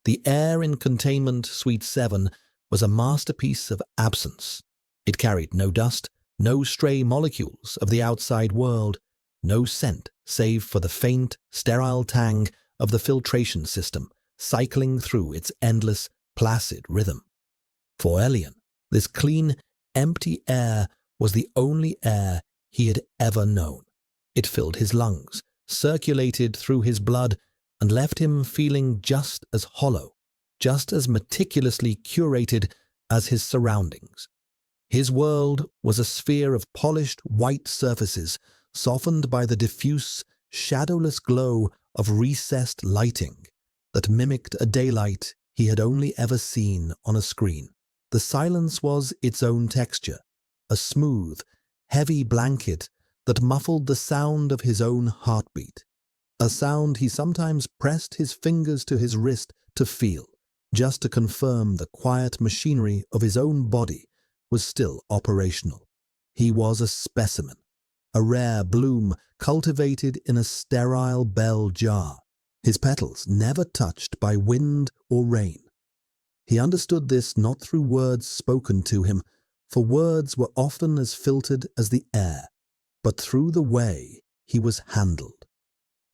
The air in Containment Suite 7 was a masterpiece of absence. It carried no dust, no stray molecules of the outside world, no scent save for the faint, sterile tang of the filtration system cycling through its endless, placid rhythm. For Elian, this clean, empty air was the only air he had ever known. It filled his lungs, circulated through his blood, and left him feeling just as hollow, just as meticulously curated as his surroundings. His world was a sphere of polished white surfaces, softened by the diffuse, shadowless glow of recessed lighting that mimicked a daylight he had only ever seen on a screen. The silence was its own texture, a smooth, heavy blanket that muffled the sound of his own heartbeat, a sound he sometimes pressed his fingers to his wrist to feel, just to confirm the quiet machinery of his own body was still operational. He was a specimen, a rare bloom cultivated in a sterile bell jar, his petals never touched by wind or rain. He understood this not through words spoken to him, for words were often as filtered as the air, but through the way he was handled.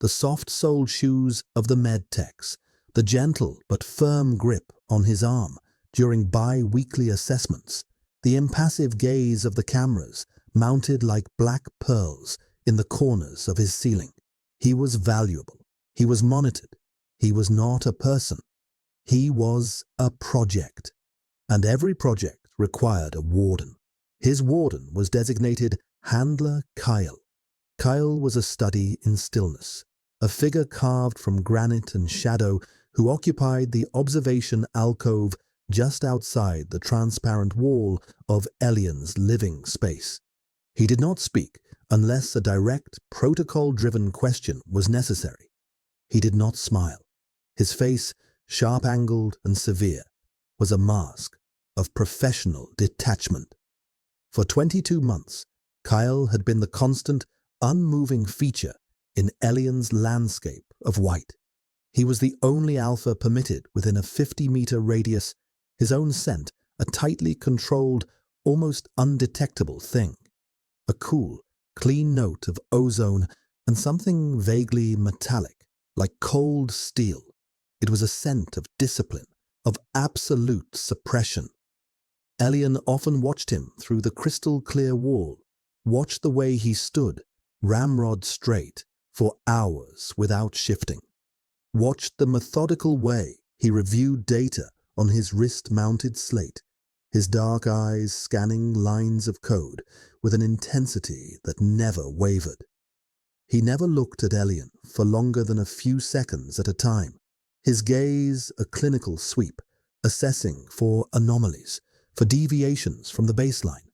The soft-soled shoes of the medtechs, the gentle but firm grip on his arm during bi-weekly assessments, the impassive gaze of the cameras mounted like black pearls in the corners of his ceiling. He was valuable. He was monitored. He was not a person. He was a project, and every project required a warden. His warden was designated Handler Kyle. Kyle was a study in stillness, a figure carved from granite and shadow who occupied the observation alcove just outside the transparent wall of Elian's living space. He did not speak unless a direct, protocol-driven question was necessary. He did not smile. His face, sharp-angled and severe, was a mask of professional detachment. For 22 months, Kyle had been the constant, unmoving feature in Elian's landscape of white. He was the only alpha permitted within a 50-meter radius, his own scent a tightly controlled, almost undetectable thing. A cool, clean note of ozone and something vaguely metallic, like cold steel. It was a scent of discipline, of absolute suppression. Elian often watched him through the crystal-clear wall, watched the way he stood, ramrod straight, for hours without shifting. Watched the methodical way he reviewed data on his wrist-mounted slate, his dark eyes scanning lines of code with an intensity that never wavered. He never looked at Elian for longer than a few seconds at a time, his gaze a clinical sweep, assessing for anomalies, for deviations from the baseline.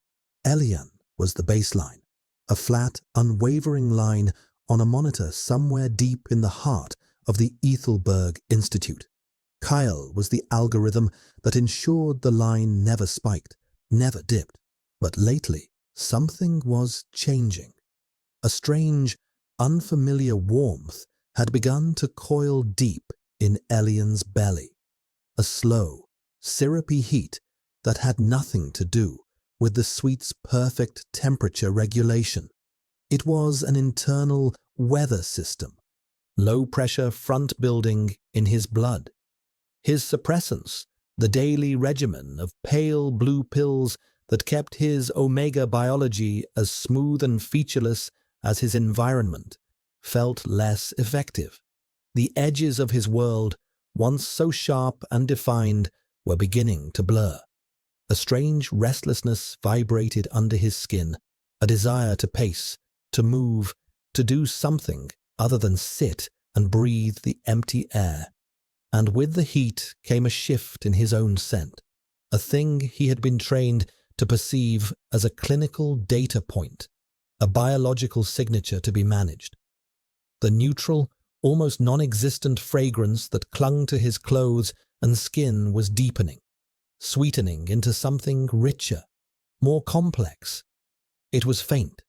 Elian was the baseline, a flat, unwavering line on a monitor somewhere deep in the heart of the Ethelberg Institute. Kyle was the algorithm that ensured the line never spiked, never dipped. But lately, something was changing. A strange, unfamiliar warmth had begun to coil deep in Elian's belly. A slow, syrupy heat that had nothing to do with the suite's perfect temperature regulation. It was an internal weather system, low-pressure front building in his blood. His suppressants, the daily regimen of pale blue pills that kept his omega biology as smooth and featureless as his environment, felt less effective. The edges of his world, once so sharp and defined, were beginning to blur. A strange restlessness vibrated under his skin, a desire to pace, to move, to do something other than sit and breathe the empty air. And with the heat came a shift in his own scent, a thing he had been trained to perceive as a clinical data point, a biological signature to be managed. The neutral, almost non-existent fragrance that clung to his clothes and skin was deepening, sweetening into something richer, more complex. It was faint,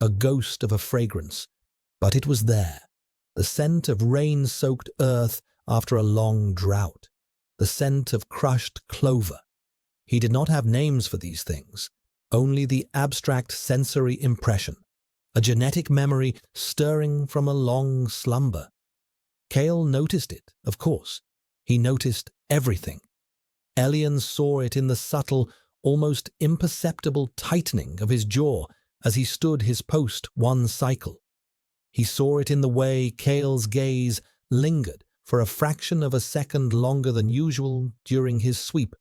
a ghost of a fragrance, but it was there, the scent of rain-soaked earth after a long drought. the scent of crushed clover. He did not have names for these things, only the abstract sensory impression, a genetic memory stirring from a long slumber. Kale noticed it, of course. He noticed everything. Elian saw it in the subtle, almost imperceptible tightening of his jaw as he stood his post one cycle. He saw it in the way Kale's gaze lingered for a fraction of a second longer than usual during his sweep,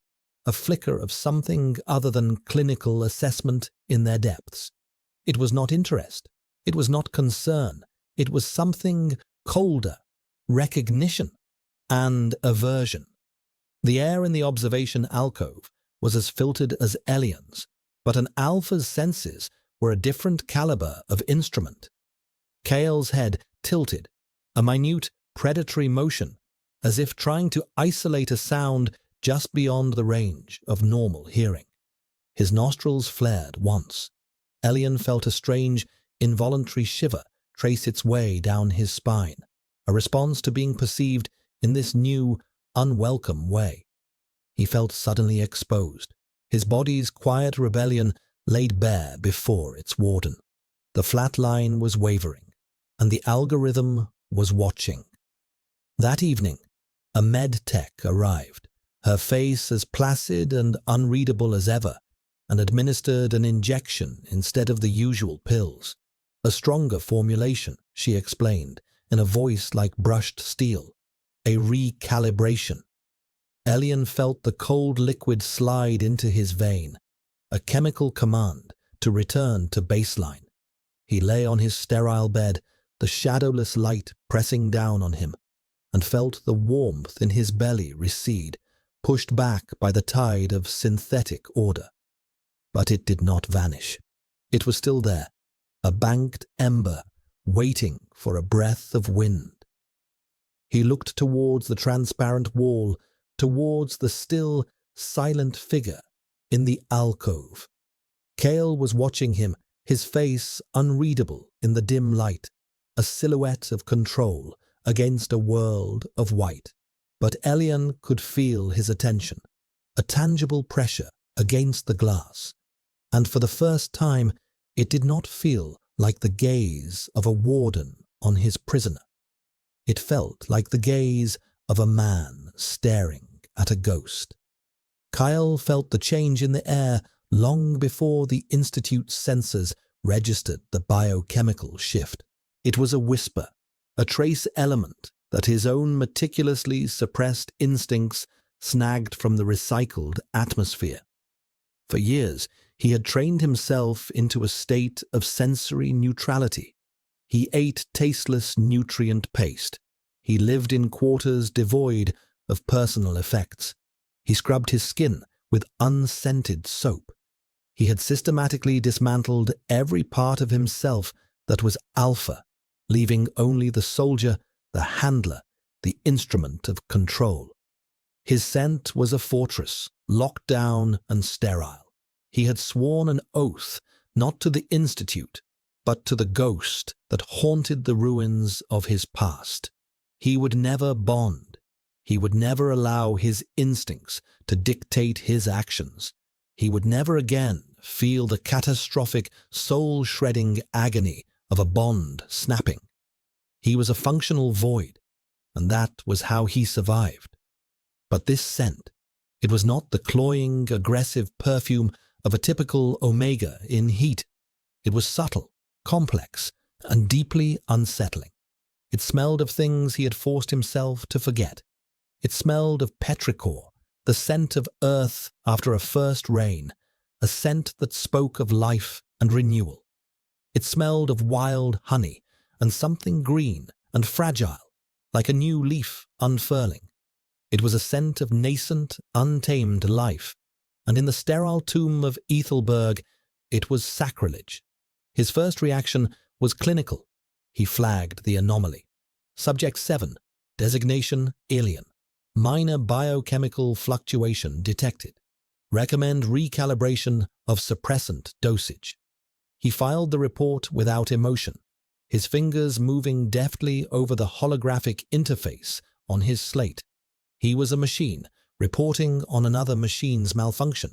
a flicker of something other than clinical assessment in their depths. It was not interest. It was not concern. It was something colder, recognition, and aversion. The air in the observation alcove was as filtered as Elian's, but an alpha's senses were a different caliber of instrument. Kale's head tilted, a minute predatory motion, as if trying to isolate a sound just beyond the range of normal hearing. His nostrils flared once. Elian felt a strange, involuntary shiver trace its way down his spine, a response to being perceived in this new, unwelcome way. He felt suddenly exposed, his body's quiet rebellion laid bare before its warden. The flat line was wavering, and the algorithm was watching. That evening, a med tech arrived, her face as placid and unreadable as ever, and administered an injection instead of the usual pills. A stronger formulation, she explained, in a voice like brushed steel. A recalibration. Elian felt the cold liquid slide into his vein, a chemical command to return to baseline. He lay on his sterile bed, the shadowless light pressing down on him, and felt the warmth in his belly recede, pushed back by the tide of synthetic order. But it did not vanish. It was still there, a banked ember, waiting for a breath of wind. He looked towards the transparent wall, towards the still, silent figure in the alcove. Kale was watching him, his face unreadable in the dim light, a silhouette of control against a world of white. But Elian could feel his attention, a tangible pressure against the glass, and for the first time it did not feel like the gaze of a warden on his prisoner. It felt like the gaze of a man staring at a ghost. Kyle felt the change in the air long before the Institute's sensors registered the biochemical shift. It was a whisper, a trace element that his own meticulously suppressed instincts snagged from the recycled atmosphere. For years, he had trained himself into a state of sensory neutrality. He ate tasteless nutrient paste. He lived in quarters devoid of personal effects. He scrubbed his skin with unscented soap. He had systematically dismantled every part of himself that was alpha, leaving only the soldier, the handler, the instrument of control. His scent was a fortress, locked down and sterile. He had sworn an oath not to the Institute, but to the ghost that haunted the ruins of his past. He would never bond. He would never allow his instincts to dictate his actions. He would never again feel the catastrophic, soul-shredding agony of a bond snapping. He was a functional void, and that was how he survived. But this scent, it was not the cloying, aggressive perfume of a typical Omega in heat. It was subtle, complex, and deeply unsettling. It smelled of things he had forced himself to forget. It smelled of petrichor, the scent of earth after a first rain, a scent that spoke of life and renewal. It smelled of wild honey and something green and fragile, like a new leaf unfurling. It was a scent of nascent, untamed life, and in the sterile tomb of Ethelberg, it was sacrilege. His first reaction was clinical. He flagged the anomaly. Subject 7, designation alien. Minor biochemical fluctuation detected. Recommend recalibration of suppressant dosage. He filed the report without emotion, his fingers moving deftly over the holographic interface on his slate. He was a machine reporting on another machine's malfunction.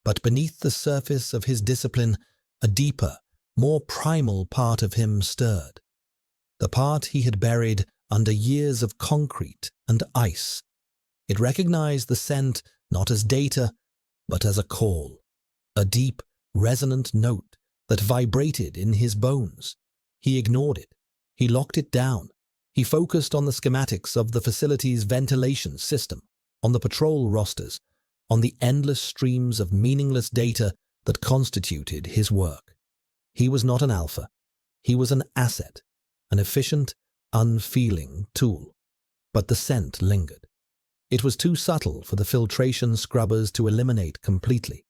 But beneath the surface of his discipline, a deeper, more primal part of him stirred. The part he had buried under years of concrete and ice. It recognized the scent not as data, but as a call, a deep, resonant note that vibrated in his bones. He ignored it. He locked it down. He focused on the schematics of the facility's ventilation system, on the patrol rosters, on the endless streams of meaningless data that constituted his work. He was not an alpha. He was an asset, an efficient, unfeeling tool. But the scent lingered. It was too subtle for the filtration scrubbers to eliminate completely.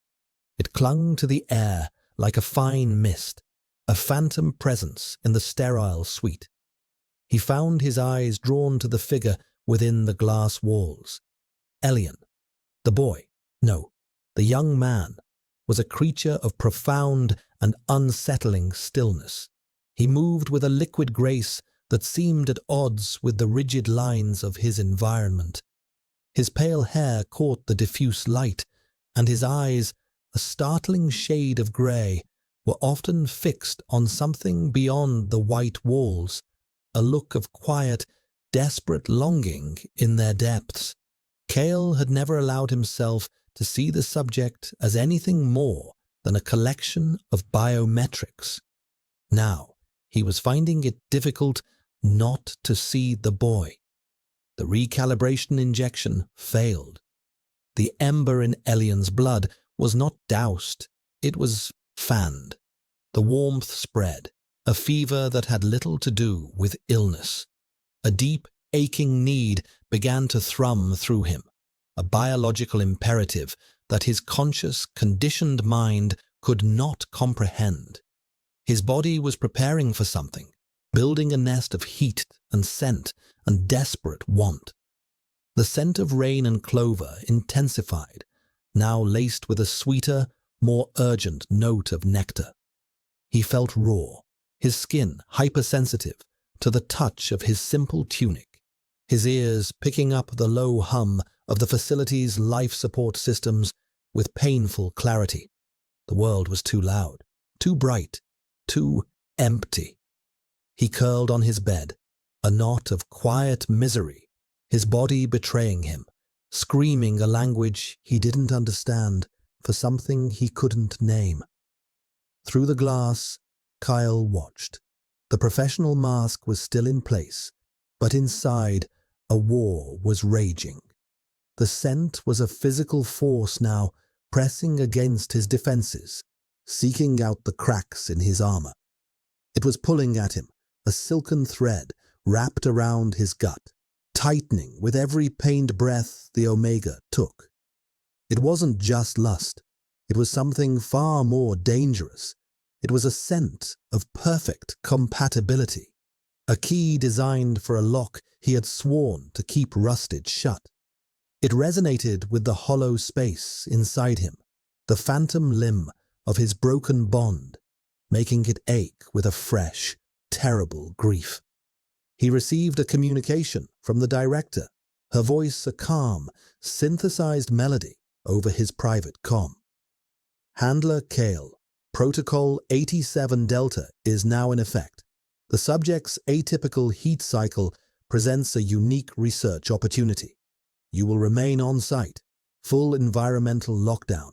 It clung to the air like a fine mist, a phantom presence in the sterile suite. He found his eyes drawn to the figure within the glass walls. Elian, the boy, no, the young man, was a creature of profound and unsettling stillness. He moved with a liquid grace that seemed at odds with the rigid lines of his environment. His pale hair caught the diffuse light, and his eyes, a startling shade of grey, were often fixed on something beyond the white walls, a look of quiet, desperate longing in their depths. Kale had never allowed himself to see the subject as anything more than a collection of biometrics. Now, he was finding it difficult not to see the boy. The recalibration injection failed. The ember in Elian's blood was not doused, it was fanned. The warmth spread, a fever that had little to do with illness. A deep, aching need began to thrum through him, a biological imperative that his conscious, conditioned mind could not comprehend. His body was preparing for something, building a nest of heat and scent and desperate want. The scent of rain and clover intensified, now laced with a sweeter, more urgent note of nectar. He felt raw, his skin hypersensitive to the touch of his simple tunic, his ears picking up the low hum of the facility's life support systems with painful clarity. The world was too loud, too bright, too empty. He curled on his bed, a knot of quiet misery, his body betraying him, screaming a language he didn't understand for something he couldn't name. Through the glass, Kyle watched. The professional mask was still in place, but inside, a war was raging. The scent was a physical force now, pressing against his defenses, seeking out the cracks in his armor. It was pulling at him, a silken thread wrapped around his gut, tightening with every pained breath the Omega took. It wasn't just lust. It was something far more dangerous. It was a scent of perfect compatibility, a key designed for a lock he had sworn to keep rusted shut. It resonated with the hollow space inside him, the phantom limb of his broken bond, making it ache with a fresh, terrible grief. He received a communication from the director, her voice a calm, synthesized melody over his private comm. Handler Kale, Protocol 87 Delta is now in effect. The subject's atypical heat cycle presents a unique research opportunity. You will remain on site, full environmental lockdown,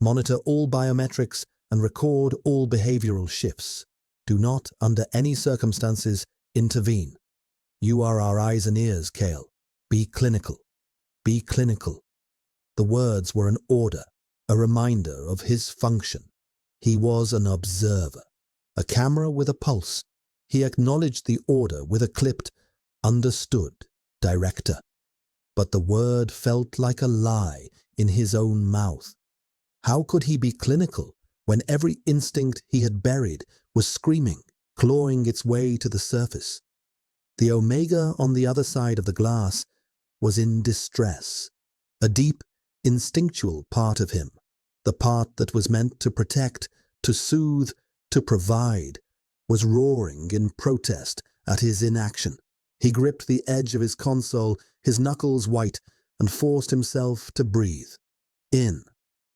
monitor all biometrics and record all behavioral shifts. Do not, under any circumstances, intervene. You are our eyes and ears, Kale. Be clinical. Be clinical. The words were an order, a reminder of his function. He was an observer, a camera with a pulse. He acknowledged the order with a clipped, understood director. But the word felt like a lie in his own mouth. How could he be clinical when every instinct he had buried was screaming, clawing its way to the surface? The Omega on the other side of the glass was in distress. A deep, instinctual part of him, the part that was meant to protect, to soothe, to provide, was roaring in protest at his inaction. He gripped the edge of his console, his knuckles white, and forced himself to breathe. In,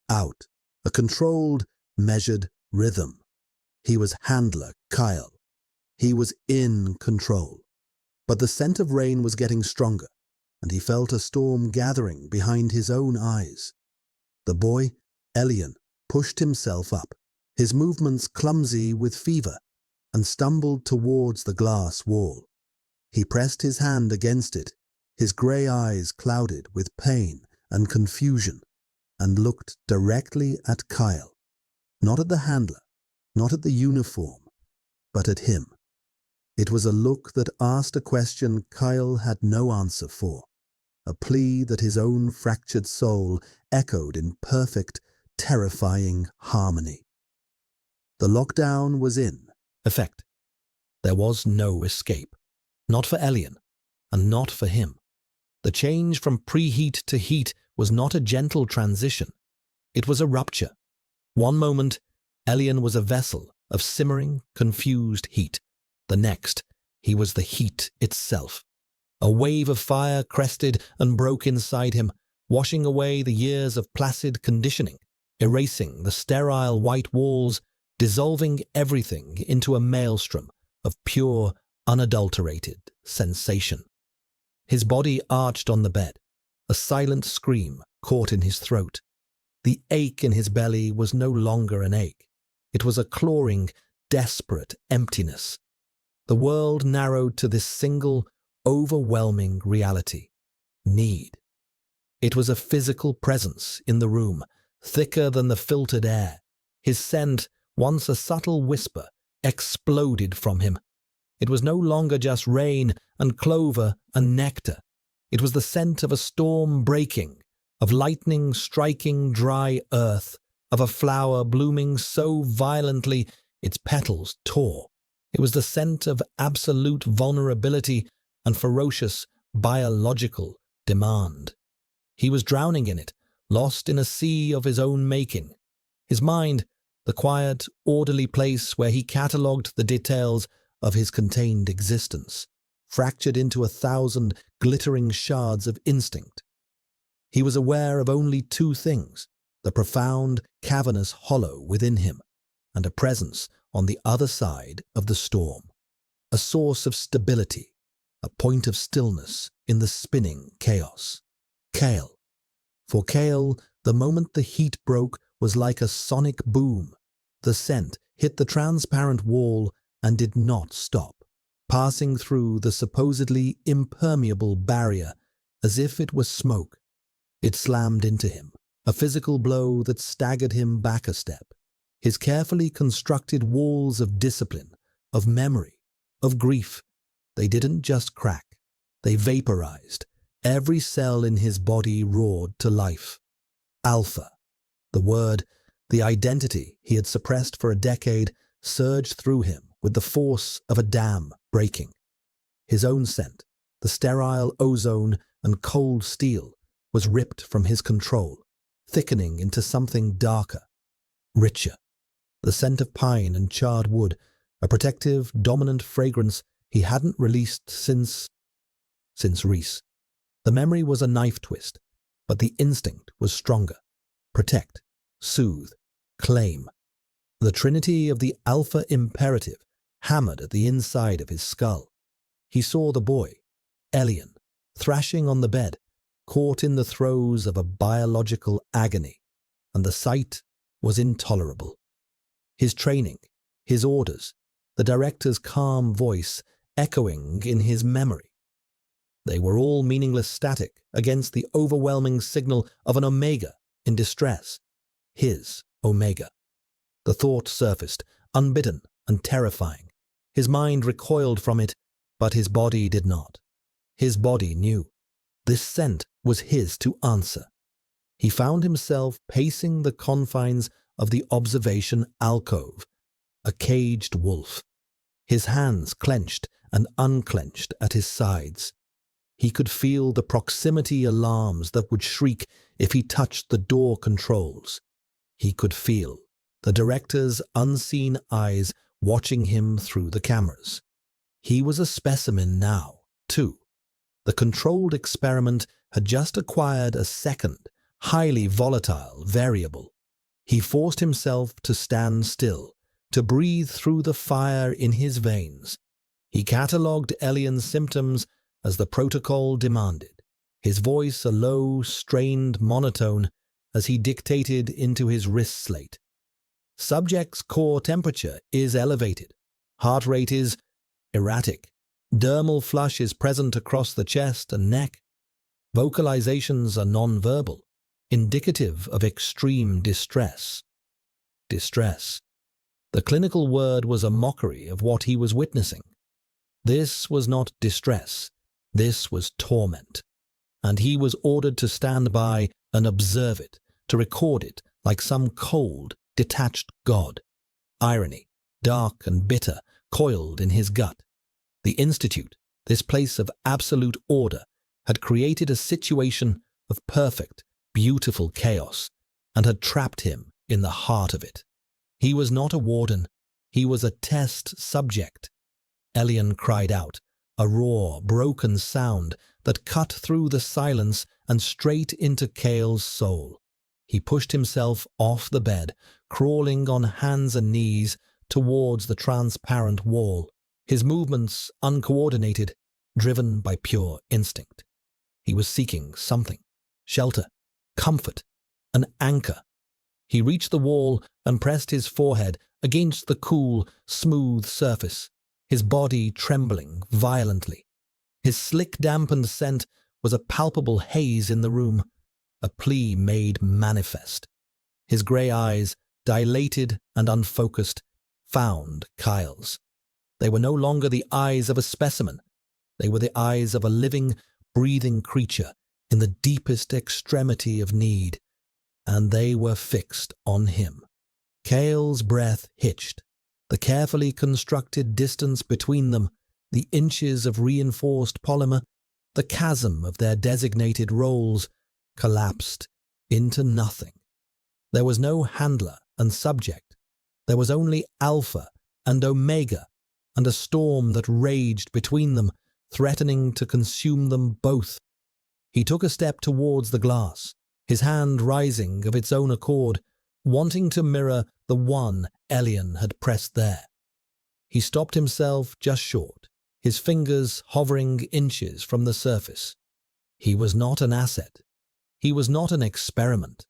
out, a controlled, measured rhythm. He was handler Kyle. He was in control. But the scent of rain was getting stronger, and he felt a storm gathering behind his own eyes. The boy, Elian, pushed himself up, his movements clumsy with fever, and stumbled towards the glass wall. He pressed his hand against it, his grey eyes clouded with pain and confusion, and looked directly at Kyle. Not at the handler, not at the uniform, but at him. It was a look that asked a question Kyle had no answer for, a plea that his own fractured soul echoed in perfect, terrifying harmony. The lockdown was in effect. There was no escape, not for Elian, and not for him. The change from preheat to heat was not a gentle transition. It was a rupture. One moment, Elian was a vessel of simmering, confused heat. The next, he was the heat itself. A wave of fire crested and broke inside him, washing away the years of placid conditioning, erasing the sterile white walls, dissolving everything into a maelstrom of pure, unadulterated sensation. His body arched on the bed, a silent scream caught in his throat. The ache in his belly was no longer an ache. It was a clawing, desperate emptiness. The world narrowed to this single, overwhelming reality: need. It was a physical presence in the room, thicker than the filtered air. His scent, once a subtle whisper, exploded from him. It was no longer just rain and clover and nectar. It was the scent of a storm breaking, of lightning striking dry earth, of a flower blooming so violently its petals tore. It was the scent of absolute vulnerability and ferocious biological demand. He was drowning in it, lost in a sea of his own making. His mind, the quiet, orderly place where he catalogued the details of his contained existence, fractured into 1,000 glittering shards of instinct. He was aware of only two things: the profound, cavernous hollow within him, and a presence on the other side of the storm, a source of stability, a point of stillness in the spinning chaos. Kale. For Kale, the moment the heat broke was like a sonic boom. The scent hit the transparent wall and did not stop, passing through the supposedly impermeable barrier as if it was smoke. It slammed into him, a physical blow that staggered him back a step. His carefully constructed walls of discipline, of memory, of grief, they didn't just crack, they vaporized. Every cell in his body roared to life. Alpha, the word, the identity he had suppressed for a decade, surged through him with the force of a dam breaking. His own scent, the sterile ozone and cold steel, was ripped from his control, thickening into something darker, richer. The scent of pine and charred wood, a protective, dominant fragrance he hadn't released since Reese. The memory was a knife twist, but the instinct was stronger. Protect, soothe, claim. The trinity of the alpha imperative hammered at the inside of his skull. He saw the boy, Elian, thrashing on the bed, caught in the throes of a biological agony, and the sight was intolerable. His training, his orders, the director's calm voice echoing in his memory. They were all meaningless static against the overwhelming signal of an Omega in distress. His Omega. The thought surfaced, unbidden and terrifying. His mind recoiled from it, but his body did not. His body knew. This scent was his to answer. He found himself pacing the confines of the observation alcove, a caged wolf. His hands clenched and unclenched at his sides. He could feel the proximity alarms that would shriek if he touched the door controls. He could feel the director's unseen eyes watching him through the cameras. He was a specimen now, too. The controlled experiment had just acquired a second, highly volatile variable. He forced himself to stand still, to breathe through the fire in his veins. He catalogued Elian's symptoms as the protocol demanded, his voice a low, strained monotone as he dictated into his wrist slate. Subject's core temperature is elevated. Heart rate is erratic. Dermal flush is present across the chest and neck. Vocalizations are non-verbal, indicative of extreme distress. Distress. The clinical word was a mockery of what he was witnessing. This was not distress. This was torment. And he was ordered to stand by and observe it, to record it like some cold, detached god. Irony, dark and bitter, coiled in his gut. The Institute, this place of absolute order, had created a situation of perfect, beautiful chaos, and had trapped him in the heart of it. He was not a warden. He was a test subject. Elian cried out, a raw, broken sound that cut through the silence and straight into Kale's soul. He pushed himself off the bed, crawling on hands and knees towards the transparent wall, his movements uncoordinated, driven by pure instinct. He was seeking something, shelter, comfort, an anchor. He reached the wall and pressed his forehead against the cool, smooth surface, his body trembling violently. His slick, dampened scent was a palpable haze in the room, a plea made manifest. His grey eyes, dilated and unfocused, found Kyle's. They were no longer the eyes of a specimen. They were the eyes of a living, breathing creature in the deepest extremity of need, and they were fixed on him. Kale's breath hitched. The carefully constructed distance between them, the inches of reinforced polymer, the chasm of their designated roles, collapsed into nothing. There was no handler and subject. There was only Alpha and Omega, and a storm that raged between them, threatening to consume them both. He took a step towards the glass, his hand rising of its own accord, wanting to mirror the one Elian had pressed there. He stopped himself just short, his fingers hovering inches from the surface. He was not an asset. He was not an experiment.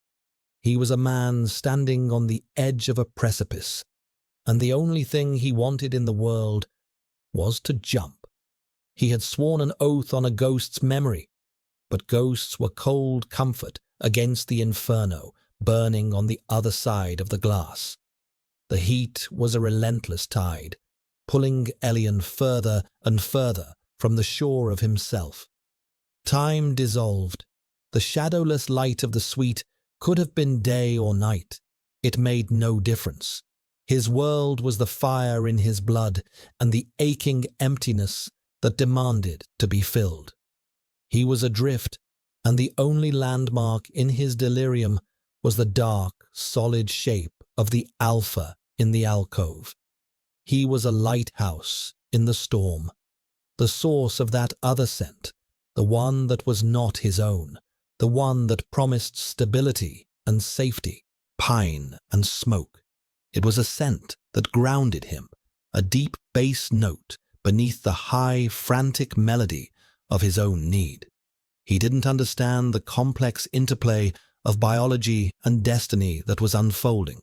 He was a man standing on the edge of a precipice, and the only thing he wanted in the world was to jump. He had sworn an oath on a ghost's memory, but ghosts were cold comfort against the inferno burning on the other side of the glass. The heat was a relentless tide, pulling Elian further and further from the shore of himself. Time dissolved. The shadowless light of the suite could have been day or night. It made no difference. His world was the fire in his blood and the aching emptiness that demanded to be filled. He was adrift, and the only landmark in his delirium was the dark, solid shape of the Alpha in the alcove. He was a lighthouse in the storm, the source of that other scent, the one that was not his own, the one that promised stability and safety, pine and smoke. It was a scent that grounded him, a deep bass note beneath the high, frantic melody of his own need. He didn't understand the complex interplay of biology and destiny that was unfolding.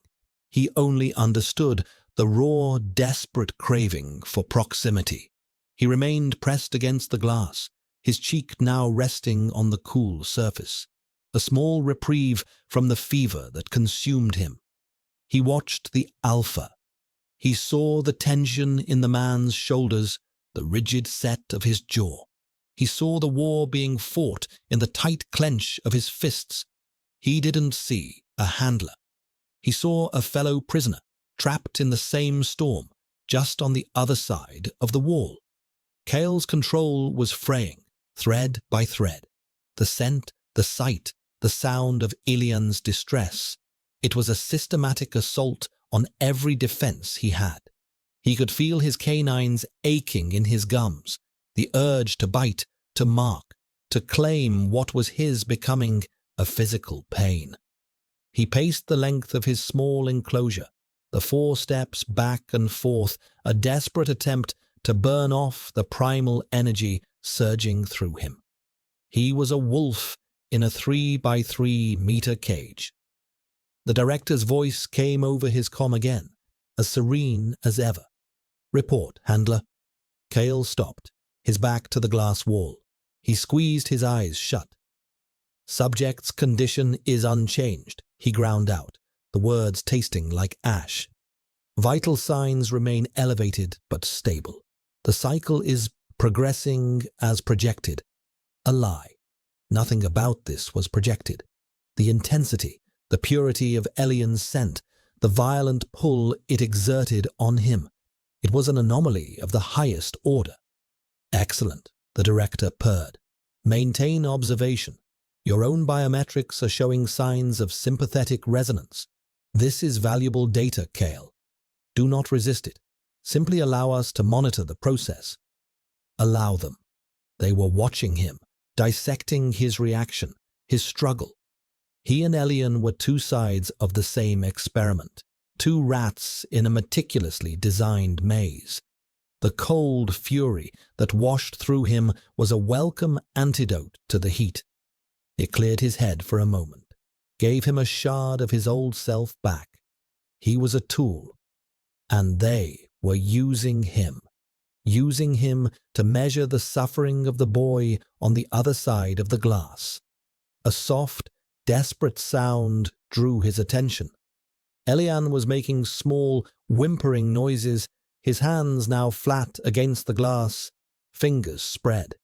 He only understood the raw, desperate craving for proximity. He remained pressed against the glass, his cheek now resting on the cool surface, a small reprieve from the fever that consumed him. He watched the Alpha. He saw the tension in the man's shoulders, the rigid set of his jaw. He saw the war being fought in the tight clench of his fists. He didn't see a handler. He saw a fellow prisoner, trapped in the same storm, just on the other side of the wall. Kale's control was fraying, thread by thread. The scent, the sight, the sound of Elian's distress. It was a systematic assault on every defense he had. He could feel his canines aching in his gums, the urge to bite, to mark, to claim what was his becoming a physical pain. He paced the length of his small enclosure, the 4 steps back and forth, a desperate attempt to burn off the primal energy surging through him. He was a wolf in a 3-by-3-meter cage. The director's voice came over his comm again, as serene as ever. "Report, handler." Kale stopped, his back to the glass wall. He squeezed his eyes shut. "Subject's condition is unchanged," he ground out, the words tasting like ash. "Vital signs remain elevated but stable. The cycle is progressing as projected." A lie. Nothing about this was projected. The intensity, the purity of Elian's scent, the violent pull it exerted on him. It was an anomaly of the highest order. "Excellent," the director purred. "Maintain observation. Your own biometrics are showing signs of sympathetic resonance. This is valuable data, Kale. Do not resist it. Simply allow us to monitor the process." Allow them. They were watching him, dissecting his reaction, his struggle. He and Elian were 2 sides of the same experiment, 2 rats in a meticulously designed maze. The cold fury that washed through him was a welcome antidote to the heat. It cleared his head for a moment, gave him a shard of his old self back. He was a tool, and they were using him to measure the suffering of the boy on the other side of the glass. A soft, desperate sound drew his attention. Elian was making small, whimpering noises, his hands now flat against the glass, fingers spread.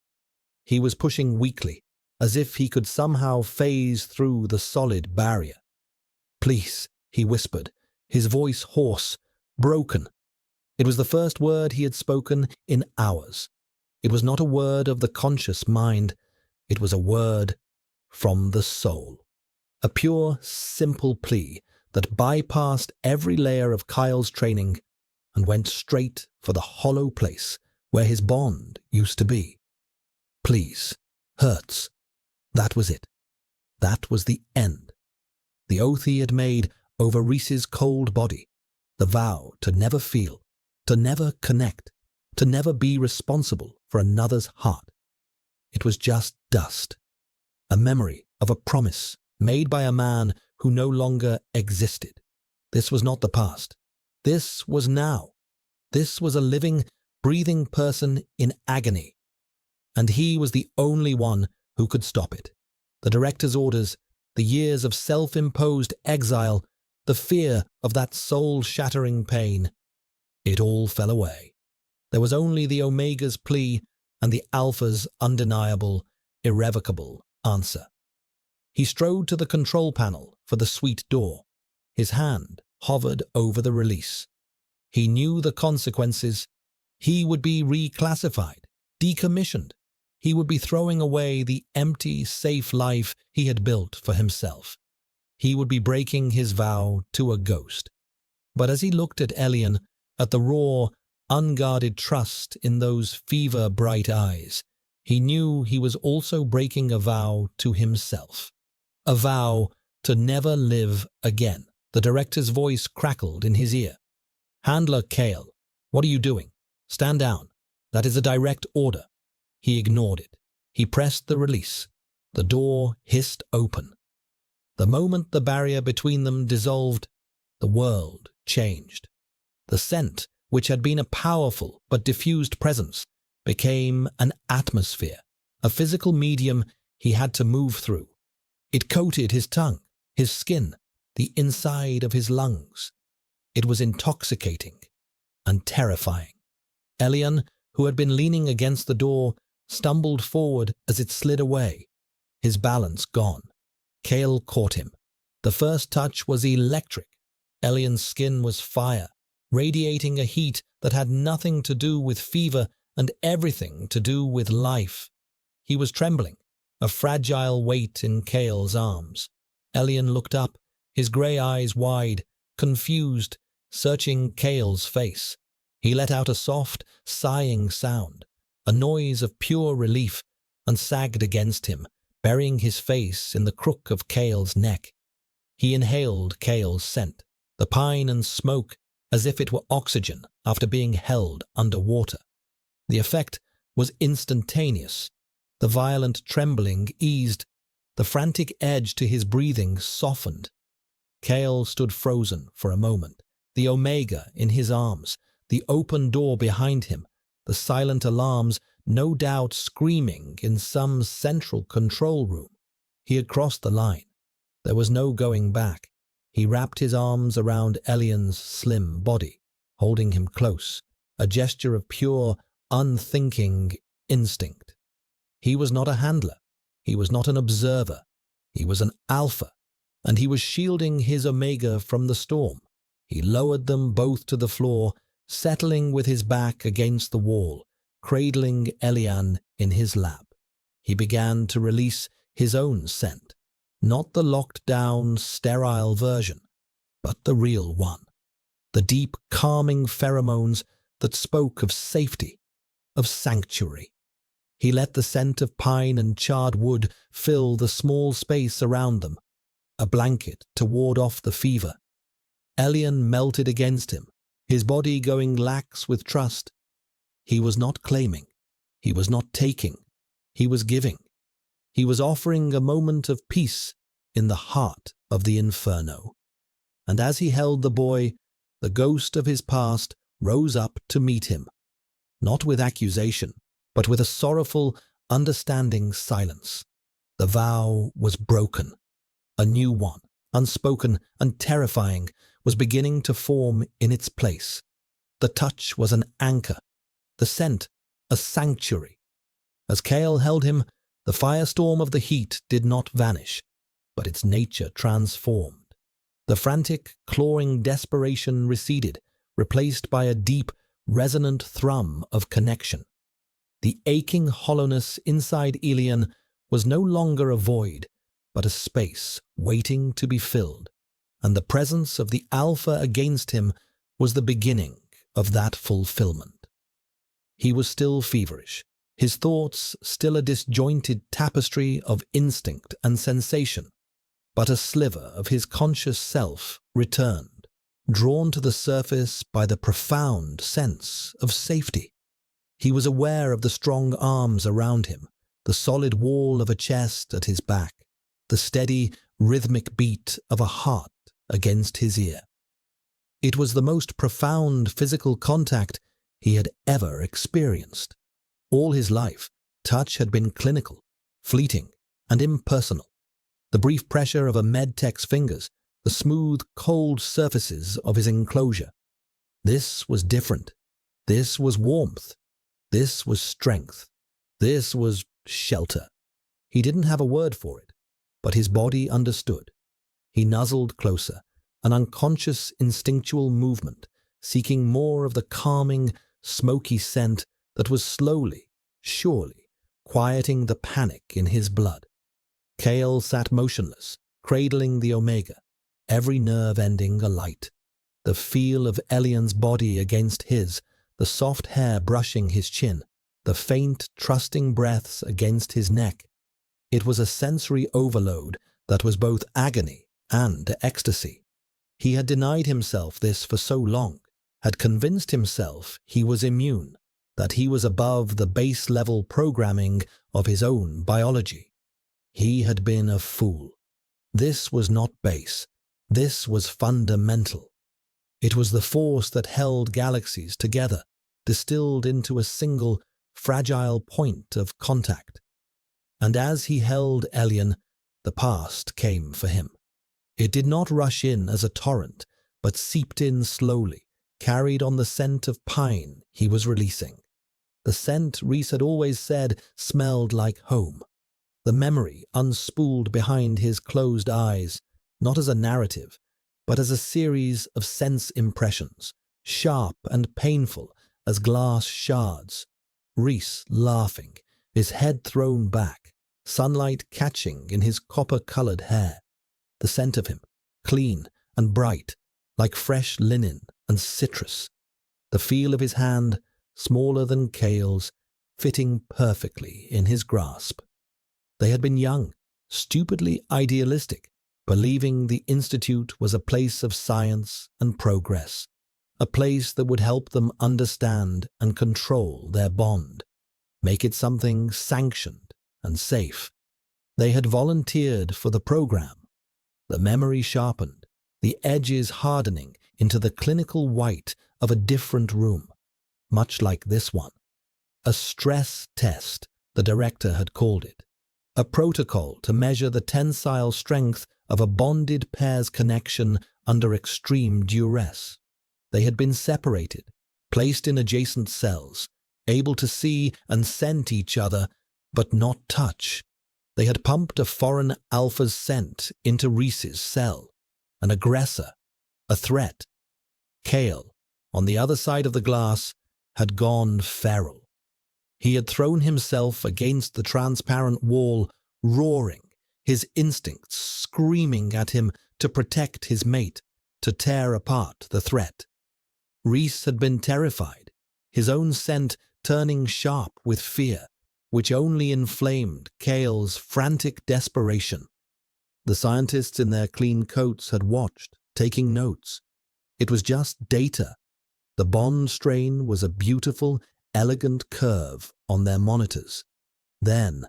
He was pushing weakly, as if he could somehow phase through the solid barrier. "Please," he whispered, his voice hoarse, broken. It was the first word he had spoken in hours. It was not a word of the conscious mind. It was a word from the soul. A pure, simple plea that bypassed every layer of Kyle's training and went straight for the hollow place where his bond used to be. "Please. Hurts." That was it. That was the end. The oath he had made over Reese's cold body. The vow to never feel, to never connect, to never be responsible for another's heart. It was just dust. A memory of a promise made by a man who no longer existed. This was not the past. This was now. This was a living, breathing person in agony. And he was the only one who could stop it. The director's orders, the years of self-imposed exile, the fear of that soul-shattering pain. It all fell away. There was only the Omega's plea and the Alpha's undeniable, irrevocable answer. He strode to the control panel for the suite door. His hand hovered over the release. He knew the consequences. He would be reclassified, decommissioned. He would be throwing away the empty, safe life he had built for himself. He would be breaking his vow to a ghost. But as he looked at Elian, at the raw, unguarded trust in those fever-bright eyes, he knew he was also breaking a vow to himself. A vow to never live again. The director's voice crackled in his ear. "Handler Kale, what are you doing? Stand down. That is a direct order." He ignored it. He pressed the release. The door hissed open. The moment the barrier between them dissolved, the world changed. The scent, which had been a powerful but diffused presence, became an atmosphere, a physical medium he had to move through. It coated his tongue, his skin, the inside of his lungs. It was intoxicating and terrifying. Elian, who had been leaning against the door, stumbled forward as it slid away, his balance gone. Kale caught him. The first touch was electric. Elian's skin was fire, radiating a heat that had nothing to do with fever and everything to do with life. He was trembling, a fragile weight in Kale's arms. Elian looked up, his grey eyes wide, confused, searching Kale's face. He let out a soft, sighing sound, a noise of pure relief, and sagged against him, burying his face in the crook of Kale's neck. He inhaled Kale's scent, the pine and smoke, as if it were oxygen after being held underwater. The effect was instantaneous. The violent trembling eased. The frantic edge to his breathing softened. Kale stood frozen for a moment, the Omega in his arms, the open door behind him, the silent alarms no doubt screaming in some central control room. He had crossed the line. There was no going back. He wrapped his arms around Elian's slim body, holding him close, a gesture of pure, unthinking instinct. He was not a handler. He was not an observer. He was an alpha, and he was shielding his Omega from the storm. He lowered them both to the floor, settling with his back against the wall, cradling Elian in his lap. He began to release his own scent, not the locked-down, sterile version, but the real one, the deep, calming pheromones that spoke of safety, of sanctuary. He let the scent of pine and charred wood fill the small space around them, a blanket to ward off the fever. Elian melted against him, his body going lax with trust. He was not claiming. He was not taking. He was giving. He was offering a moment of peace in the heart of the inferno. And as he held the boy, the ghost of his past rose up to meet him, not with accusation, but with a sorrowful, understanding silence. The vow was broken. A new one, unspoken and terrifying, was beginning to form in its place. The touch was an anchor, the scent a sanctuary. As Kale held him, the firestorm of the heat did not vanish, but its nature transformed. The frantic, clawing desperation receded, replaced by a deep, resonant thrum of connection. The aching hollowness inside Elian was no longer a void, but a space waiting to be filled, and the presence of the alpha against him was the beginning of that fulfillment. He was still feverish, his thoughts still a disjointed tapestry of instinct and sensation, but a sliver of his conscious self returned, drawn to the surface by the profound sense of safety. He was aware of the strong arms around him, the solid wall of a chest at his back, the steady, rhythmic beat of a heart against his ear. It was the most profound physical contact he had ever experienced. All his life, touch had been clinical, fleeting, and impersonal. The brief pressure of a medtech's fingers, the smooth, cold surfaces of his enclosure. This was different. This was warmth. This was strength. This was shelter. He didn't have a word for it, but his body understood. He nuzzled closer, an unconscious instinctual movement, seeking more of the calming, smoky scent that was slowly, surely, quieting the panic in his blood. Kale sat motionless, cradling the Omega, every nerve ending alight. The feel of Elian's body against his, the soft hair brushing his chin, the faint, trusting breaths against his neck. It was a sensory overload that was both agony and ecstasy. He had denied himself this for so long, had convinced himself he was immune, that he was above the base-level programming of his own biology. He had been a fool. This was not base. This was fundamental. It was the force that held galaxies together, distilled into a single, fragile point of contact. And as he held Elian, the past came for him. It did not rush in as a torrent, but seeped in slowly, carried on the scent of pine he was releasing. The scent Reese had always said smelled like home. The memory unspooled behind his closed eyes, not as a narrative, but as a series of sense impressions, sharp and painful as glass shards. Reese laughing, his head thrown back, sunlight catching in his copper-colored hair. The scent of him, clean and bright, like fresh linen and citrus. The feel of his hand, smaller than Kale's, fitting perfectly in his grasp. They had been young, stupidly idealistic, believing the Institute was a place of science and progress, a place that would help them understand and control their bond, make it something sanctioned and safe. They had volunteered for the program, the memory sharpened, the edges hardening into the clinical white of a different room, much like this one. A stress test, the director had called it. A protocol to measure the tensile strength of a bonded pair's connection under extreme duress. They had been separated, placed in adjacent cells, able to see and scent each other, but not touch. They had pumped a foreign alpha's scent into Reese's cell, an aggressor, a threat. Kale, on the other side of the glass, had gone feral. He had thrown himself against the transparent wall, roaring, his instincts screaming at him to protect his mate, to tear apart the threat. Reese had been terrified, his own scent turning sharp with fear, which only inflamed Kale's frantic desperation. The scientists in their clean coats had watched, taking notes. It was just data. The bond strain was a beautiful, elegant curve on their monitors. Then,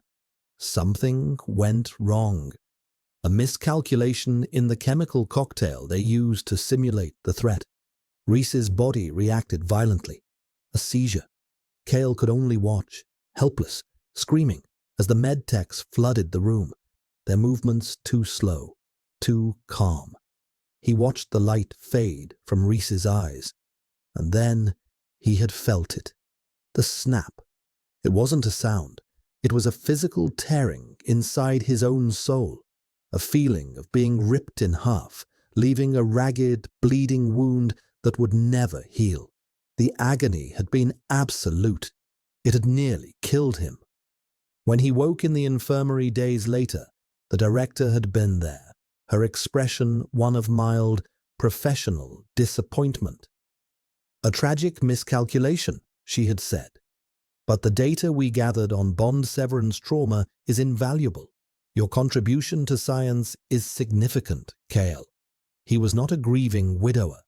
something went wrong. A miscalculation in the chemical cocktail they used to simulate the threat. Reese's body reacted violently. A seizure. Kale could only watch, helpless, screaming, as the medtechs flooded the room, their movements too slow, too calm. He watched the light fade from Reese's eyes, and then he had felt it. The snap. It wasn't a sound. It was a physical tearing inside his own soul, a feeling of being ripped in half, leaving a ragged, bleeding wound that would never heal. The agony had been absolute. It had nearly killed him. When he woke in the infirmary days later, the director had been there, her expression one of mild, professional disappointment. A tragic miscalculation, she had said. But the data we gathered on bond severance trauma is invaluable. Your contribution to science is significant, Kale. He was not a grieving widower.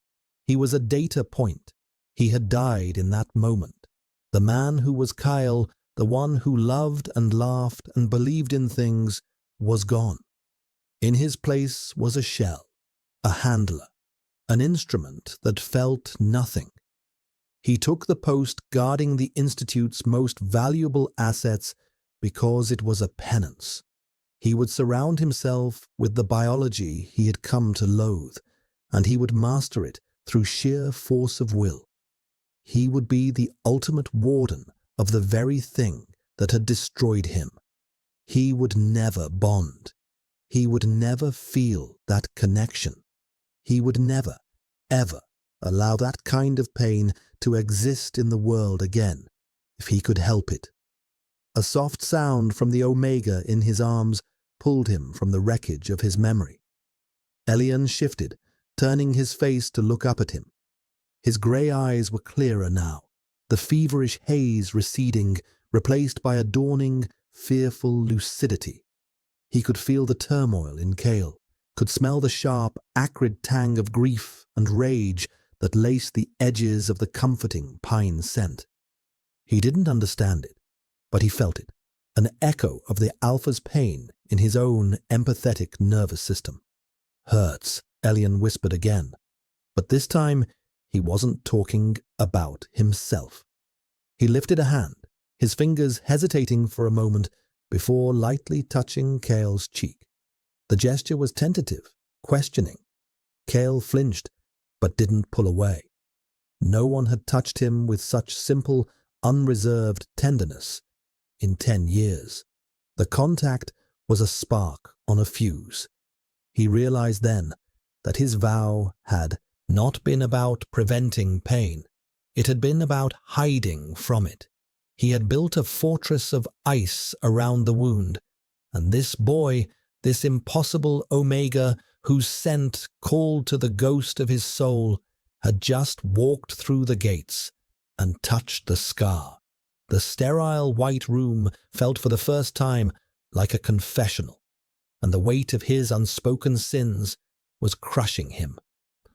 He was a data point. He had died in that moment. The man who was Kyle, the one who loved and laughed and believed in things, was gone. In his place was a shell, a handler, an instrument that felt nothing. He took the post guarding the Institute's most valuable assets because it was a penance. He would surround himself with the biology he had come to loathe, and he would master it through sheer force of will. He would be the ultimate warden of the very thing that had destroyed him. He would never bond. He would never feel that connection. He would never, ever allow that kind of pain to exist in the world again, if he could help it. A soft sound from the Omega in his arms pulled him from the wreckage of his memory. Elian shifted, turning his face to look up at him. His grey eyes were clearer now, the feverish haze receding, replaced by a dawning, fearful lucidity. He could feel the turmoil in Kale, could smell the sharp, acrid tang of grief and rage that laced the edges of the comforting pine scent. He didn't understand it, but he felt it, an echo of the alpha's pain in his own empathetic nervous system. "Hurts," Elian whispered again, but this time he wasn't talking about himself. He lifted a hand, his fingers hesitating for a moment before lightly touching Kale's cheek. The gesture was tentative, questioning. Kale flinched, but didn't pull away. No one had touched him with such simple, unreserved tenderness in 10 years. The contact was a spark on a fuse. He realized then that his vow had not been about preventing pain. It had been about hiding from it. He had built a fortress of ice around the wound, and this boy, this impossible Omega whose scent called to the ghost of his soul, had just walked through the gates and touched the scar. The sterile white room felt for the first time like a confessional, and the weight of his unspoken sins was crushing him.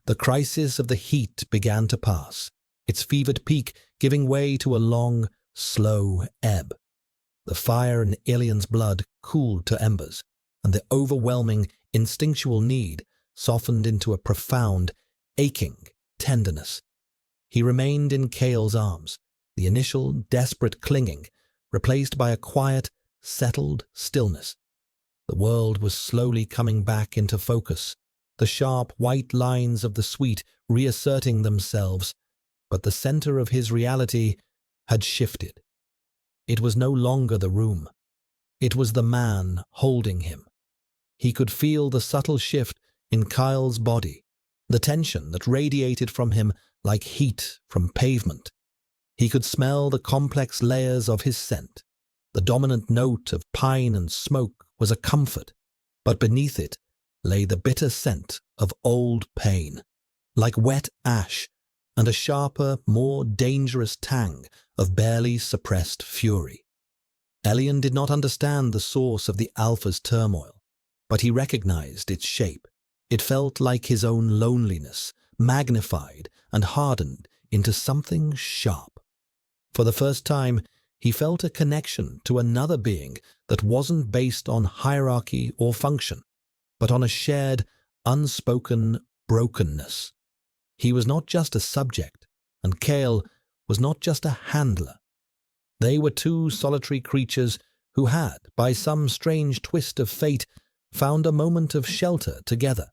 The crisis of the heat began to pass, its fevered peak giving way to a long, slow ebb. The fire in Ilian's blood cooled to embers, and the overwhelming, instinctual need softened into a profound, aching tenderness. He remained in Kale's arms, the initial desperate clinging replaced by a quiet, settled stillness. The world was slowly coming back into focus, the sharp white lines of the suite reasserting themselves, but the center of his reality had shifted. It was no longer the room. It was the man holding him. He could feel the subtle shift in Kyle's body, the tension that radiated from him like heat from pavement. He could smell the complex layers of his scent. The dominant note of pine and smoke was a comfort, but beneath it lay the bitter scent of old pain, like wet ash, and a sharper, more dangerous tang of barely suppressed fury. Elian did not understand the source of the Alpha's turmoil, but he recognized its shape. It felt like his own loneliness, magnified and hardened into something sharp. For the first time, he felt a connection to another being that wasn't based on hierarchy or function, but on a shared, unspoken brokenness. He was not just a subject, and Kale was not just a handler. They were two solitary creatures who had, by some strange twist of fate, found a moment of shelter together.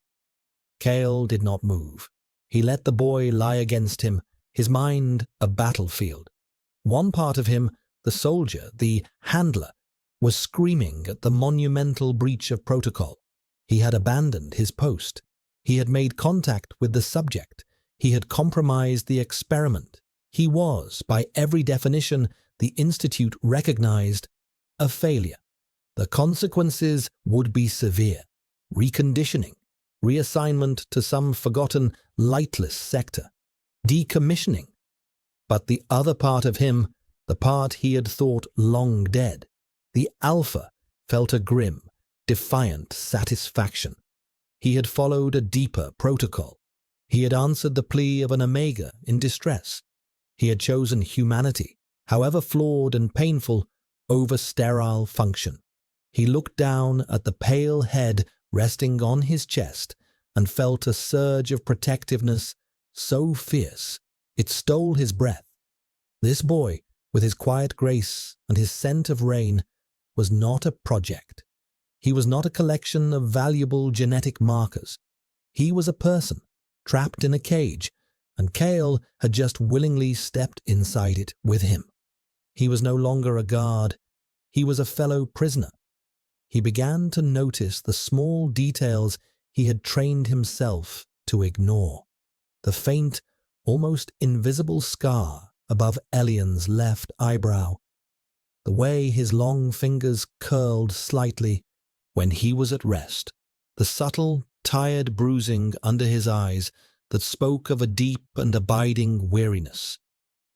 Kale did not move. He let the boy lie against him, his mind a battlefield. One part of him, the soldier, the handler, was screaming at the monumental breach of protocol. He had abandoned his post. He had made contact with the subject. He had compromised the experiment. He was, by every definition the Institute recognized, a failure. The consequences would be severe: reconditioning, reassignment to some forgotten, lightless sector, decommissioning. But the other part of him, the part he had thought long dead, the Alpha, felt a grim, defiant satisfaction. He had followed a deeper protocol. He had answered the plea of an Omega in distress. He had chosen humanity, however flawed and painful, over sterile function. He looked down at the pale head resting on his chest and felt a surge of protectiveness so fierce it stole his breath. This boy, with his quiet grace and his scent of rain, was not a project. He was not a collection of valuable genetic markers. He was a person, trapped in a cage, and Kale had just willingly stepped inside it with him. He was no longer a guard. He was a fellow prisoner. He began to notice the small details he had trained himself to ignore. The faint, almost invisible scar above Elian's left eyebrow. The way his long fingers curled slightly when he was at rest. The subtle, tired bruising under his eyes that spoke of a deep and abiding weariness.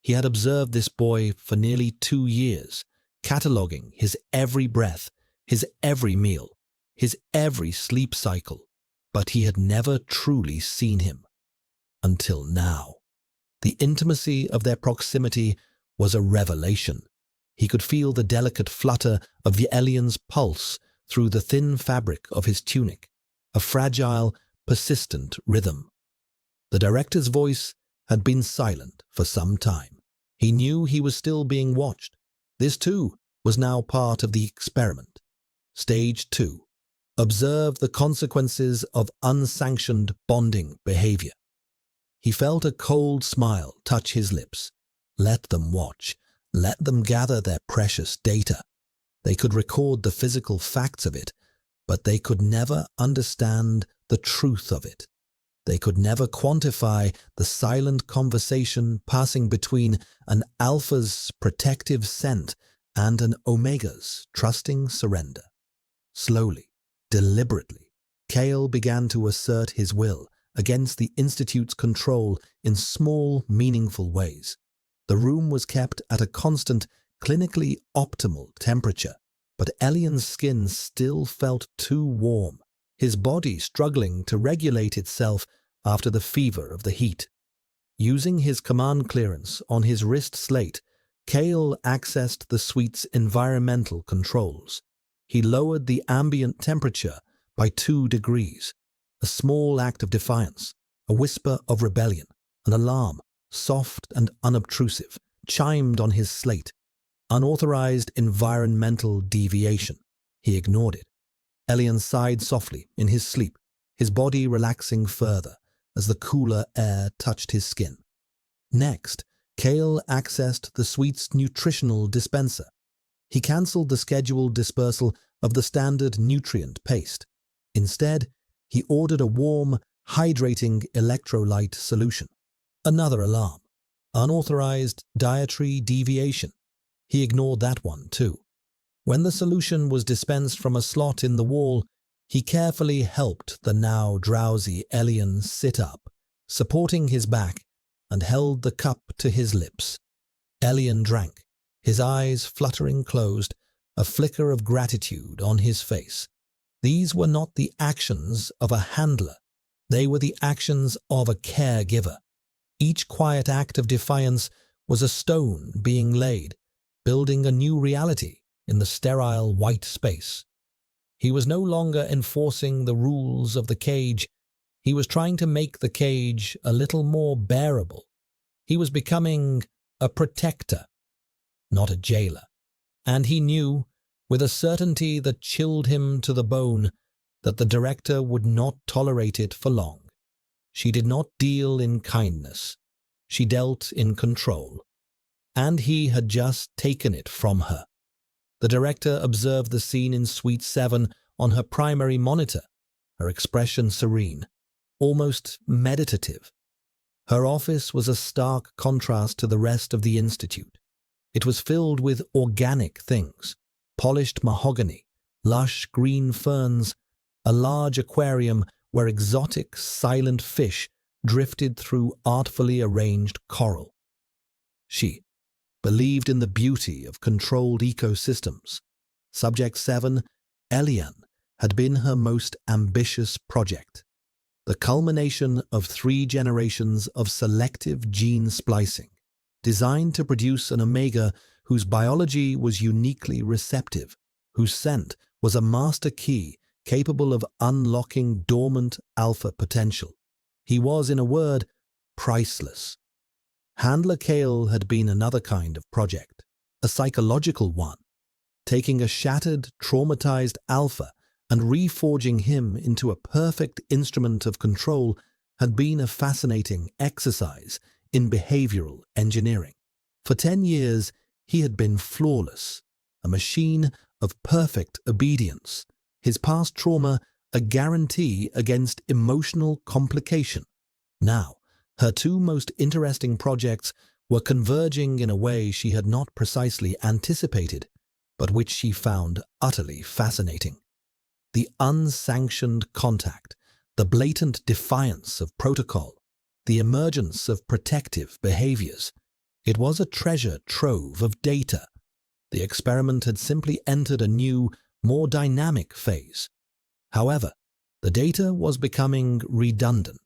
He had observed this boy for nearly 2 years, cataloguing his every breath, his every meal, his every sleep cycle, but he had never truly seen him. Until now. The intimacy of their proximity was a revelation. He could feel the delicate flutter of the alien's pulse through the thin fabric of his tunic, a fragile, persistent rhythm. The director's voice had been silent for some time. He knew he was still being watched. This too was now part of the experiment. Stage 2. Observe the consequences of unsanctioned bonding behavior. He felt a cold smile touch his lips. Let them watch. Let them gather their precious data. They could record the physical facts of it, but they could never understand the truth of it. They could never quantify the silent conversation passing between an Alpha's protective scent and an Omega's trusting surrender. Slowly, deliberately, Kale began to assert his will against the Institute's control in small, meaningful ways. The room was kept at a constant, clinically optimal temperature, but Elian's skin still felt too warm, his body struggling to regulate itself after the fever of the heat. Using his command clearance on his wrist slate, Kale accessed the suite's environmental controls. He lowered the ambient temperature by 2 degrees. A small act of defiance, a whisper of rebellion, an alarm, soft and unobtrusive, chimed on his slate. Unauthorized environmental deviation. He ignored it. Elian sighed softly in his sleep, his body relaxing further as the cooler air touched his skin. Next, Kale accessed the suite's nutritional dispenser. He cancelled the scheduled dispersal of the standard nutrient paste. Instead, he ordered a warm, hydrating electrolyte solution. Another alarm. Unauthorized dietary deviation. He ignored that one too. When the solution was dispensed from a slot in the wall, he carefully helped the now drowsy Elian sit up, supporting his back, and held the cup to his lips. Elian drank, his eyes fluttering closed, a flicker of gratitude on his face. These were not the actions of a handler. They were the actions of a caregiver. Each quiet act of defiance was a stone being laid, building a new reality in the sterile white space. He was no longer enforcing the rules of the cage. He was trying to make the cage a little more bearable. He was becoming a protector, not a jailer. And he knew, with a certainty that chilled him to the bone, that the director would not tolerate it for long. She did not deal in kindness. She dealt in control. And he had just taken it from her. The director observed the scene in Suite 7 on her primary monitor, her expression serene, almost meditative. Her office was a stark contrast to the rest of the institute. It was filled with organic things, polished mahogany, lush green ferns, a large aquarium where exotic silent fish drifted through artfully arranged coral. She believed in the beauty of controlled ecosystems. Subject 7, Elian, had been her most ambitious project, the culmination of 3 generations of selective gene splicing, designed to produce an omega whose biology was uniquely receptive, whose scent was a master key capable of unlocking dormant alpha potential. He was, in a word, priceless. Handler Kale had been another kind of project, a psychological one, taking a shattered, traumatized alpha and reforging him into a perfect instrument of control had been a fascinating exercise in behavioral engineering. For 10 years, he had been flawless, a machine of perfect obedience, his past trauma a guarantee against emotional complication. Now, her 2 most interesting projects were converging in a way she had not precisely anticipated, but which she found utterly fascinating. The unsanctioned contact, the blatant defiance of protocol, the emergence of protective behaviors. It was a treasure trove of data. The experiment had simply entered a new, more dynamic phase. However, the data was becoming redundant.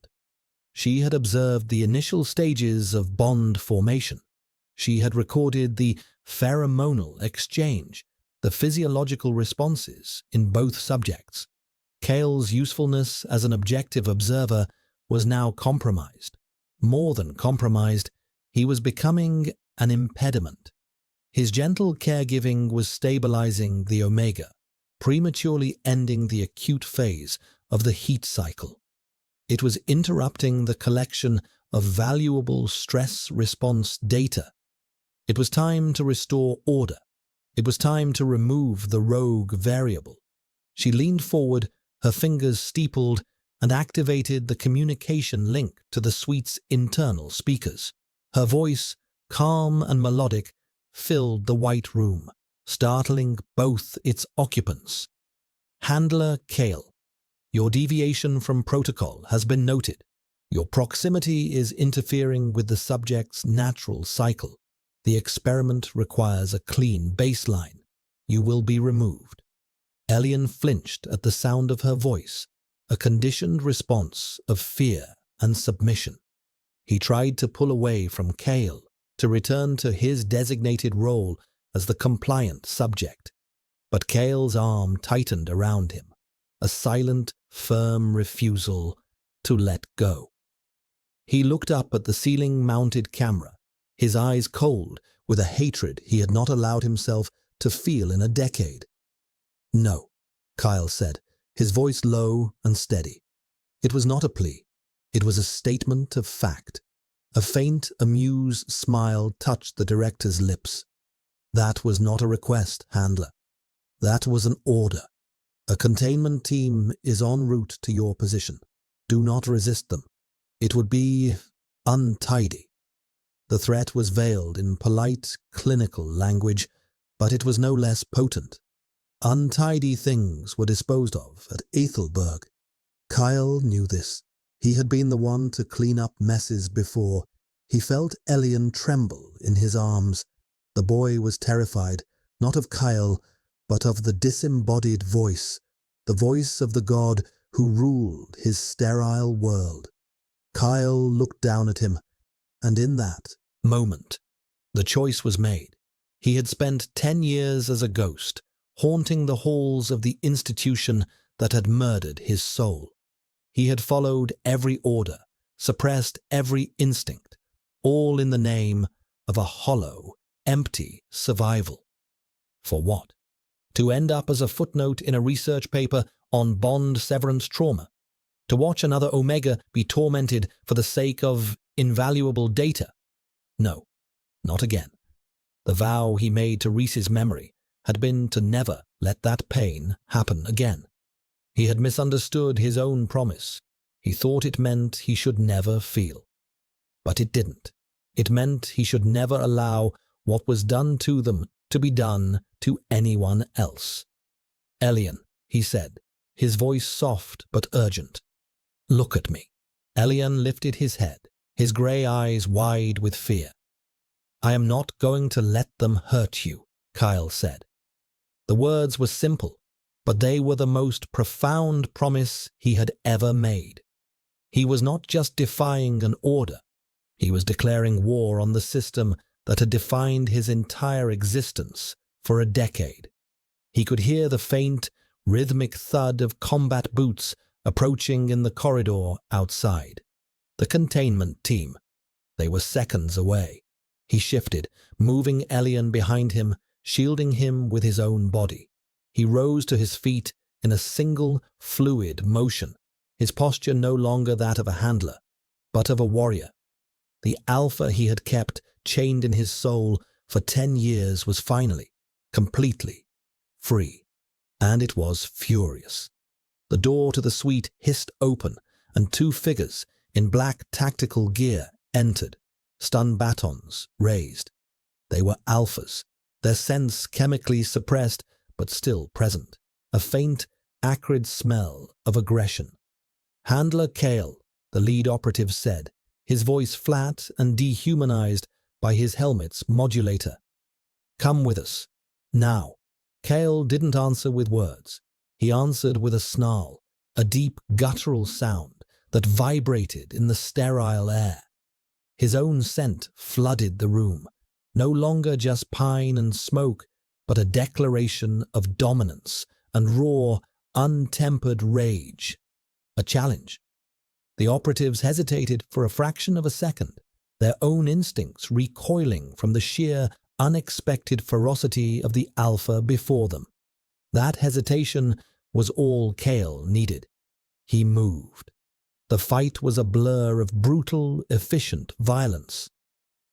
She had observed the initial stages of bond formation. She had recorded the pheromonal exchange, the physiological responses in both subjects. Kale's usefulness as an objective observer was now compromised. More than compromised, he was becoming an impediment. His gentle caregiving was stabilizing the omega, prematurely ending the acute phase of the heat cycle. It was interrupting the collection of valuable stress response data. It was time to restore order. It was time to remove the rogue variable. She leaned forward, her fingers steepled, and activated the communication link to the suite's internal speakers. Her voice, calm and melodic, filled the white room, startling both its occupants. Handler Kale, your deviation from protocol has been noted. Your proximity is interfering with the subject's natural cycle. The experiment requires a clean baseline. You will be removed. Elian flinched at the sound of her voice, a conditioned response of fear and submission. He tried to pull away from Kale, to return to his designated role as the compliant subject. But Kale's arm tightened around him, a silent, firm refusal to let go. He looked up at the ceiling-mounted camera, his eyes cold with a hatred he had not allowed himself to feel in a decade. "No," Kyle said, his voice low and steady. It was not a plea. It was a statement of fact. A faint, amused smile touched the director's lips. "That was not a request, Handler. That was an order. A containment team is en route to your position. Do not resist them. It would be untidy." The threat was veiled in polite, clinical language, but it was no less potent. Untidy things were disposed of at Ethelberg. Kyle knew this. He had been the one to clean up messes before. He felt Elian tremble in his arms. The boy was terrified, not of Kyle, but of the disembodied voice, the voice of the god who ruled his sterile world. Kyle looked down at him, and in that moment, the choice was made. He had spent 10 years as a ghost, haunting the halls of the institution that had murdered his soul. He had followed every order, suppressed every instinct, all in the name of a hollow, empty survival. For what? To end up as a footnote in a research paper on Bond severance trauma? To watch another Omega be tormented for the sake of invaluable data? No, not again. The vow he made to Reese's memory had been to never let that pain happen again. He had misunderstood his own promise. He thought it meant he should never feel. But it didn't. It meant he should never allow what was done to them to be done to anyone else. "Elian," he said, his voice soft but urgent. "Look at me." Elian lifted his head, his grey eyes wide with fear. "I am not going to let them hurt you," Kyle said. The words were simple, but they were the most profound promise he had ever made. He was not just defying an order. He was declaring war on the system that had defined his entire existence for a decade. He could hear the faint, rhythmic thud of combat boots approaching in the corridor outside. The containment team. They were seconds away. He shifted, moving Elian behind him, shielding him with his own body. He rose to his feet in a single, fluid motion, his posture no longer that of a handler, but of a warrior. The alpha he had kept chained in his soul for 10 years was finally, completely, free. And it was furious. The door to the suite hissed open, and 2 figures in black tactical gear entered, stun batons raised. They were alphas, their sense chemically suppressed but still present, a faint, acrid smell of aggression. "Handler Kale," the lead operative said, his voice flat and dehumanized by his helmet's modulator. "Come with us. Now." Kale didn't answer with words. He answered with a snarl, a deep guttural sound that vibrated in the sterile air. His own scent flooded the room, no longer just pine and smoke, but a declaration of dominance and raw, untempered rage. A challenge. The operatives hesitated for a fraction of a second, their own instincts recoiling from the sheer, unexpected ferocity of the alpha before them. That hesitation was all Kale needed. He moved. The fight was a blur of brutal, efficient violence.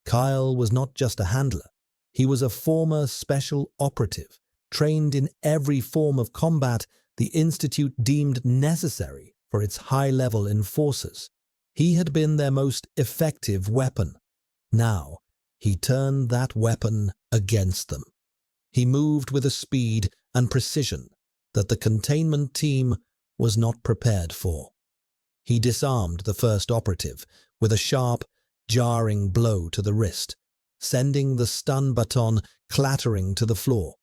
Kyle was not just a handler. He was a former special operative, trained in every form of combat the Institute deemed necessary for its high-level enforcers. He had been their most effective weapon. Now, he turned that weapon against them. He moved with a speed and precision that the containment team was not prepared for. He disarmed the first operative with a sharp, jarring blow to the wrist, sending the stun baton clattering to the floor.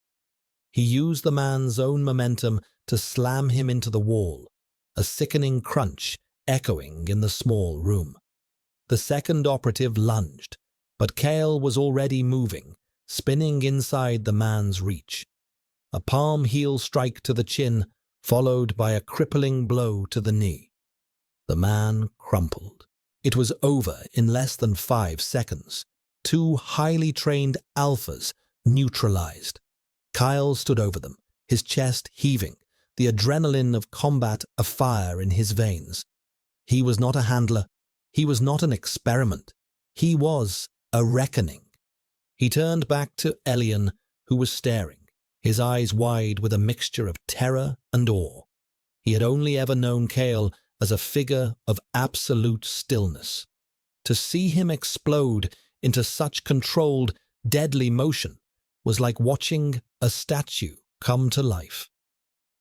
He used the man's own momentum to slam him into the wall, a sickening crunch echoing in the small room. The second operative lunged, but Kale was already moving, spinning inside the man's reach. A palm heel strike to the chin, followed by a crippling blow to the knee. The man crumpled. It was over in less than 5 seconds. 2 highly trained alphas neutralized. Kyle stood over them, his chest heaving, the adrenaline of combat afire in his veins. He was not a handler. He was not an experiment. He was a reckoning. He turned back to Elian, who was staring, his eyes wide with a mixture of terror and awe. He had only ever known Kale as a figure of absolute stillness. To see him explode into such controlled, deadly motion was like watching a statue come to life.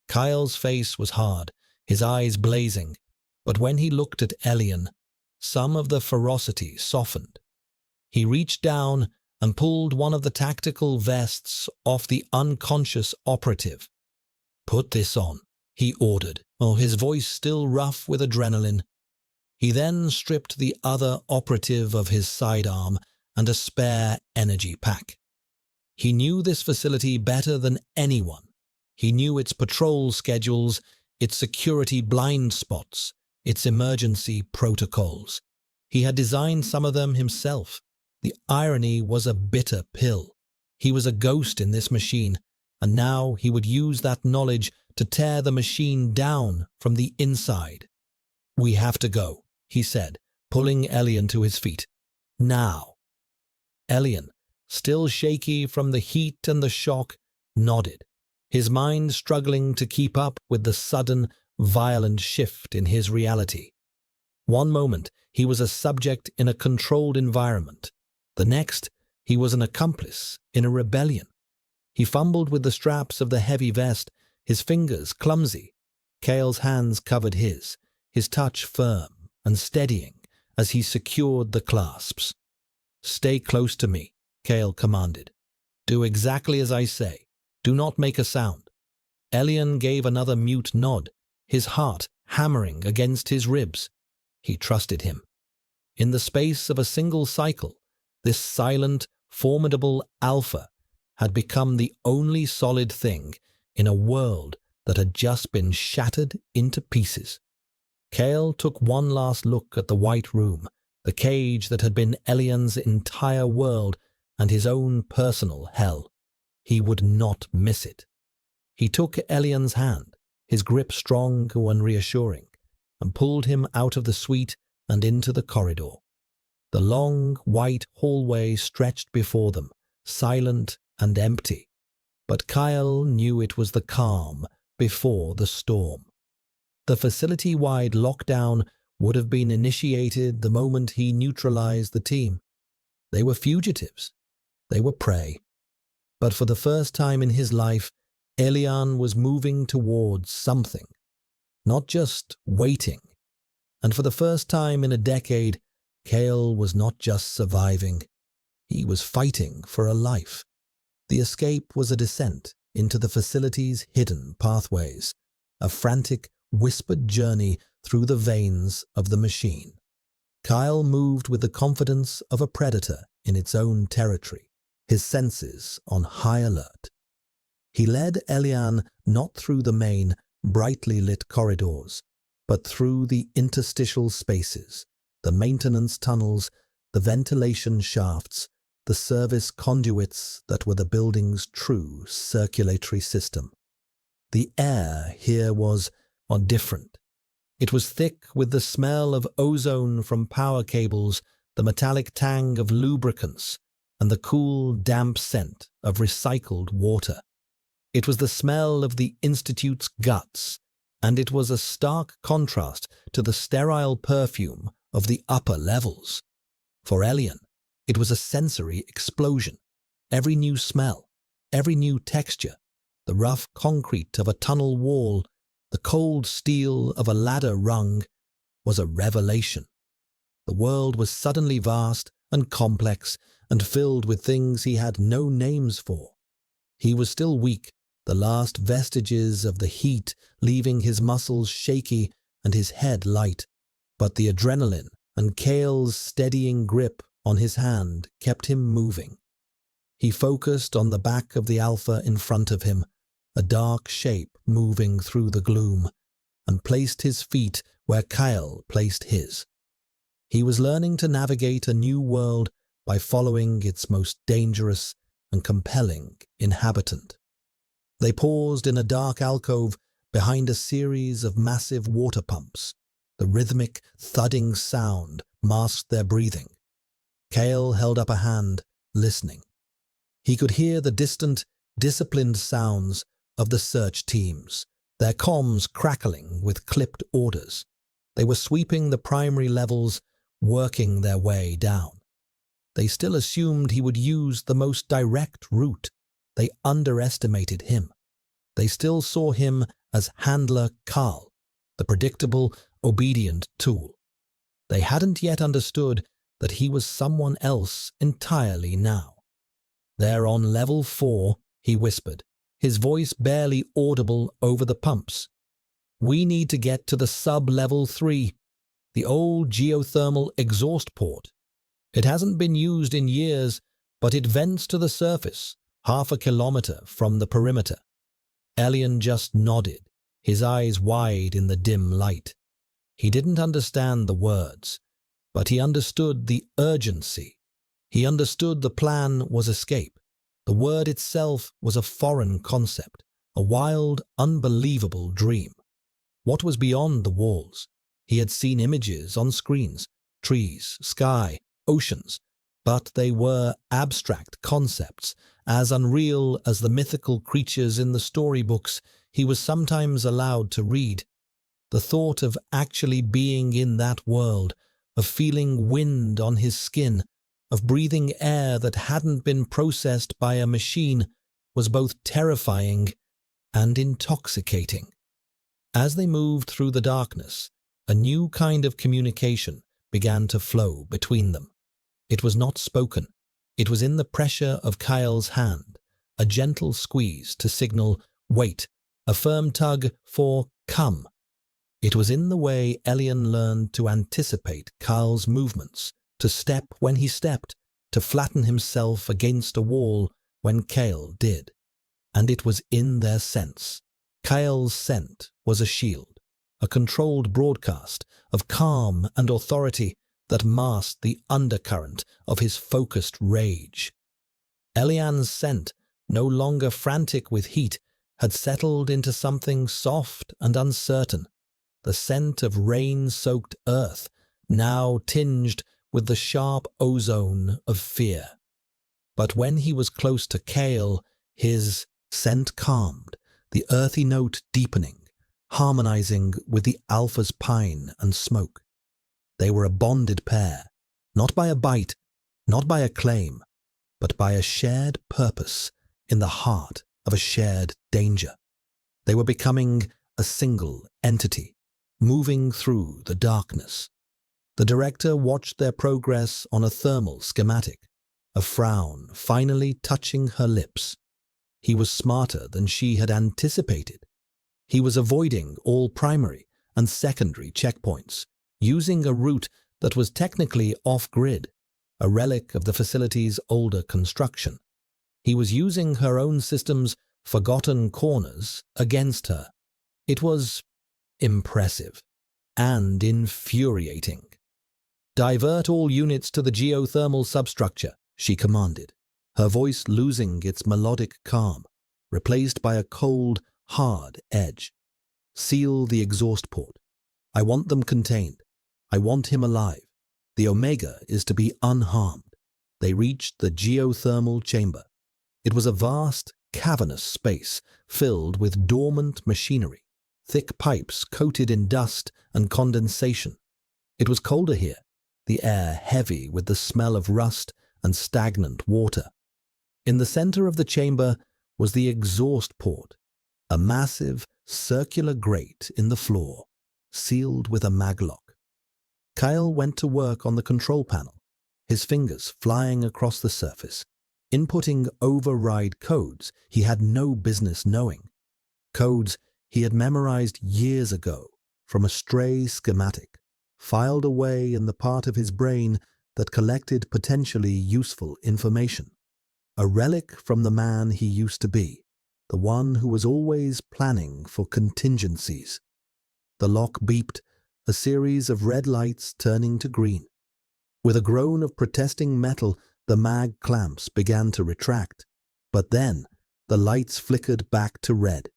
Kyle's face was hard, his eyes blazing, but when he looked at Elian, some of the ferocity softened. He reached down and pulled one of the tactical vests off the unconscious operative. "Put this on," he ordered, his voice still rough with adrenaline. He then stripped the other operative of his sidearm and a spare energy pack. He knew this facility better than anyone. He knew its patrol schedules, its security blind spots, its emergency protocols. He had designed some of them himself. The irony was a bitter pill. He was a ghost in this machine, and now he would use that knowledge to tear the machine down from the inside. "We have to go," he said, pulling Elian to his feet. "Now." Elian, still shaky from the heat and the shock, nodded, his mind struggling to keep up with the sudden, violent shift in his reality. One moment, he was a subject in a controlled environment. The next, he was an accomplice in a rebellion. He fumbled with the straps of the heavy vest, his fingers clumsy. Kale's hands covered his touch firm and steadying as he secured the clasps. "Stay close to me," Kale commanded. "Do exactly as I say. Do not make a sound." Elian gave another mute nod, his heart hammering against his ribs. He trusted him. In the space of a single cycle, this silent, formidable alpha had become the only solid thing in a world that had just been shattered into pieces. Kale took one last look at the white room, the cage that had been Elian's entire world and his own personal hell. He would not miss it. He took Elian's hand, his grip strong and reassuring, and pulled him out of the suite and into the corridor. The long, white hallway stretched before them, silent and empty, but Kyle knew it was the calm before the storm. The facility-wide lockdown would have been initiated the moment he neutralized the team. They were fugitives. They were prey. But for the first time in his life, Elian was moving towards something, not just waiting. And for the first time in a decade, Kale was not just surviving. He was fighting for a life. The escape was a descent into the facility's hidden pathways, a frantic, whispered journey through the veins of the machine. Kyle moved with the confidence of a predator in its own territory, his senses on high alert. He led Elian not through the main, brightly lit corridors, but through the interstitial spaces, the maintenance tunnels, the ventilation shafts, the service conduits that were the building's true circulatory system. The air here was different. It was thick with the smell of ozone from power cables, the metallic tang of lubricants, and the cool, damp scent of recycled water. It was the smell of the Institute's guts, and it was a stark contrast to the sterile perfume of the upper levels. For Elian, it was a sensory explosion. Every new smell, every new texture, the rough concrete of a tunnel wall, the cold steel of a ladder rung, was a revelation. The world was suddenly vast, and complex and filled with things he had no names for. He was still weak, the last vestiges of the heat leaving his muscles shaky and his head light, but the adrenaline and Kale's steadying grip on his hand kept him moving. He focused on the back of the alpha in front of him, a dark shape moving through the gloom, and placed his feet where Kyle placed his. He was learning to navigate a new world by following its most dangerous and compelling inhabitant. They paused in a dark alcove behind a series of massive water pumps. The rhythmic, thudding sound masked their breathing. Kale held up a hand, listening. He could hear the distant, disciplined sounds of the search teams, their comms crackling with clipped orders. They were sweeping the primary levels, working their way down. They still assumed he would use the most direct route. They underestimated him. They still saw him as Handler Carl, the predictable, obedient tool. They hadn't yet understood that he was someone else entirely now. "They're on level 4, he whispered, his voice barely audible over the pumps. "We need to get to the sub-level 3, the old geothermal exhaust port. It hasn't been used in years, but it vents to the surface, half a kilometer from the perimeter." Elian just nodded, his eyes wide in the dim light. He didn't understand the words, but he understood the urgency. He understood the plan was escape. The word itself was a foreign concept, a wild, unbelievable dream. What was beyond the walls? He had seen images on screens, trees, sky, oceans, but they were abstract concepts, as unreal as the mythical creatures in the storybooks he was sometimes allowed to read. The thought of actually being in that world, of feeling wind on his skin, of breathing air that hadn't been processed by a machine, was both terrifying and intoxicating. As they moved through the darkness, a new kind of communication began to flow between them. It was not spoken. It was in the pressure of Kyle's hand, a gentle squeeze to signal wait, a firm tug for come. It was in the way Elian learned to anticipate Kyle's movements, to step when he stepped, to flatten himself against a wall when Kyle did. And it was in their sense. Kyle's scent was a shield, a controlled broadcast of calm and authority that masked the undercurrent of his focused rage. Elian's scent, no longer frantic with heat, had settled into something soft and uncertain, the scent of rain-soaked earth, now tinged with the sharp ozone of fear. But when he was close to Kale, his scent calmed, the earthy note deepening, harmonizing with the alpha's pine and smoke. They were a bonded pair, not by a bite, not by a claim, but by a shared purpose in the heart of a shared danger. They were becoming a single entity, moving through the darkness. The director watched their progress on a thermal schematic, a frown finally touching her lips. He was smarter than she had anticipated. He was avoiding all primary and secondary checkpoints, using a route that was technically off-grid, a relic of the facility's older construction. He was using her own system's forgotten corners against her. It was impressive and infuriating. "Divert all units to the geothermal substructure," she commanded, her voice losing its melodic calm, replaced by a cold, hard edge. "Seal the exhaust port. I want them contained. I want him alive. The Omega is to be unharmed." They reached the geothermal chamber. It was a vast, cavernous space filled with dormant machinery, thick pipes coated in dust and condensation. It was colder here, the air heavy with the smell of rust and stagnant water. In the center of the chamber was the exhaust port, a massive, circular grate in the floor, sealed with a maglock. Kyle went to work on the control panel. his fingers flying across the surface, inputting override codes he had no business knowing. Codes he had memorized years ago from a stray schematic, filed away in the part of his brain that collected potentially useful information. A relic from the man he used to be, the one who was always planning for contingencies. The lock beeped, a series of red lights turning to green. With a groan of protesting metal, the mag clamps began to retract, but then the lights flickered back to red.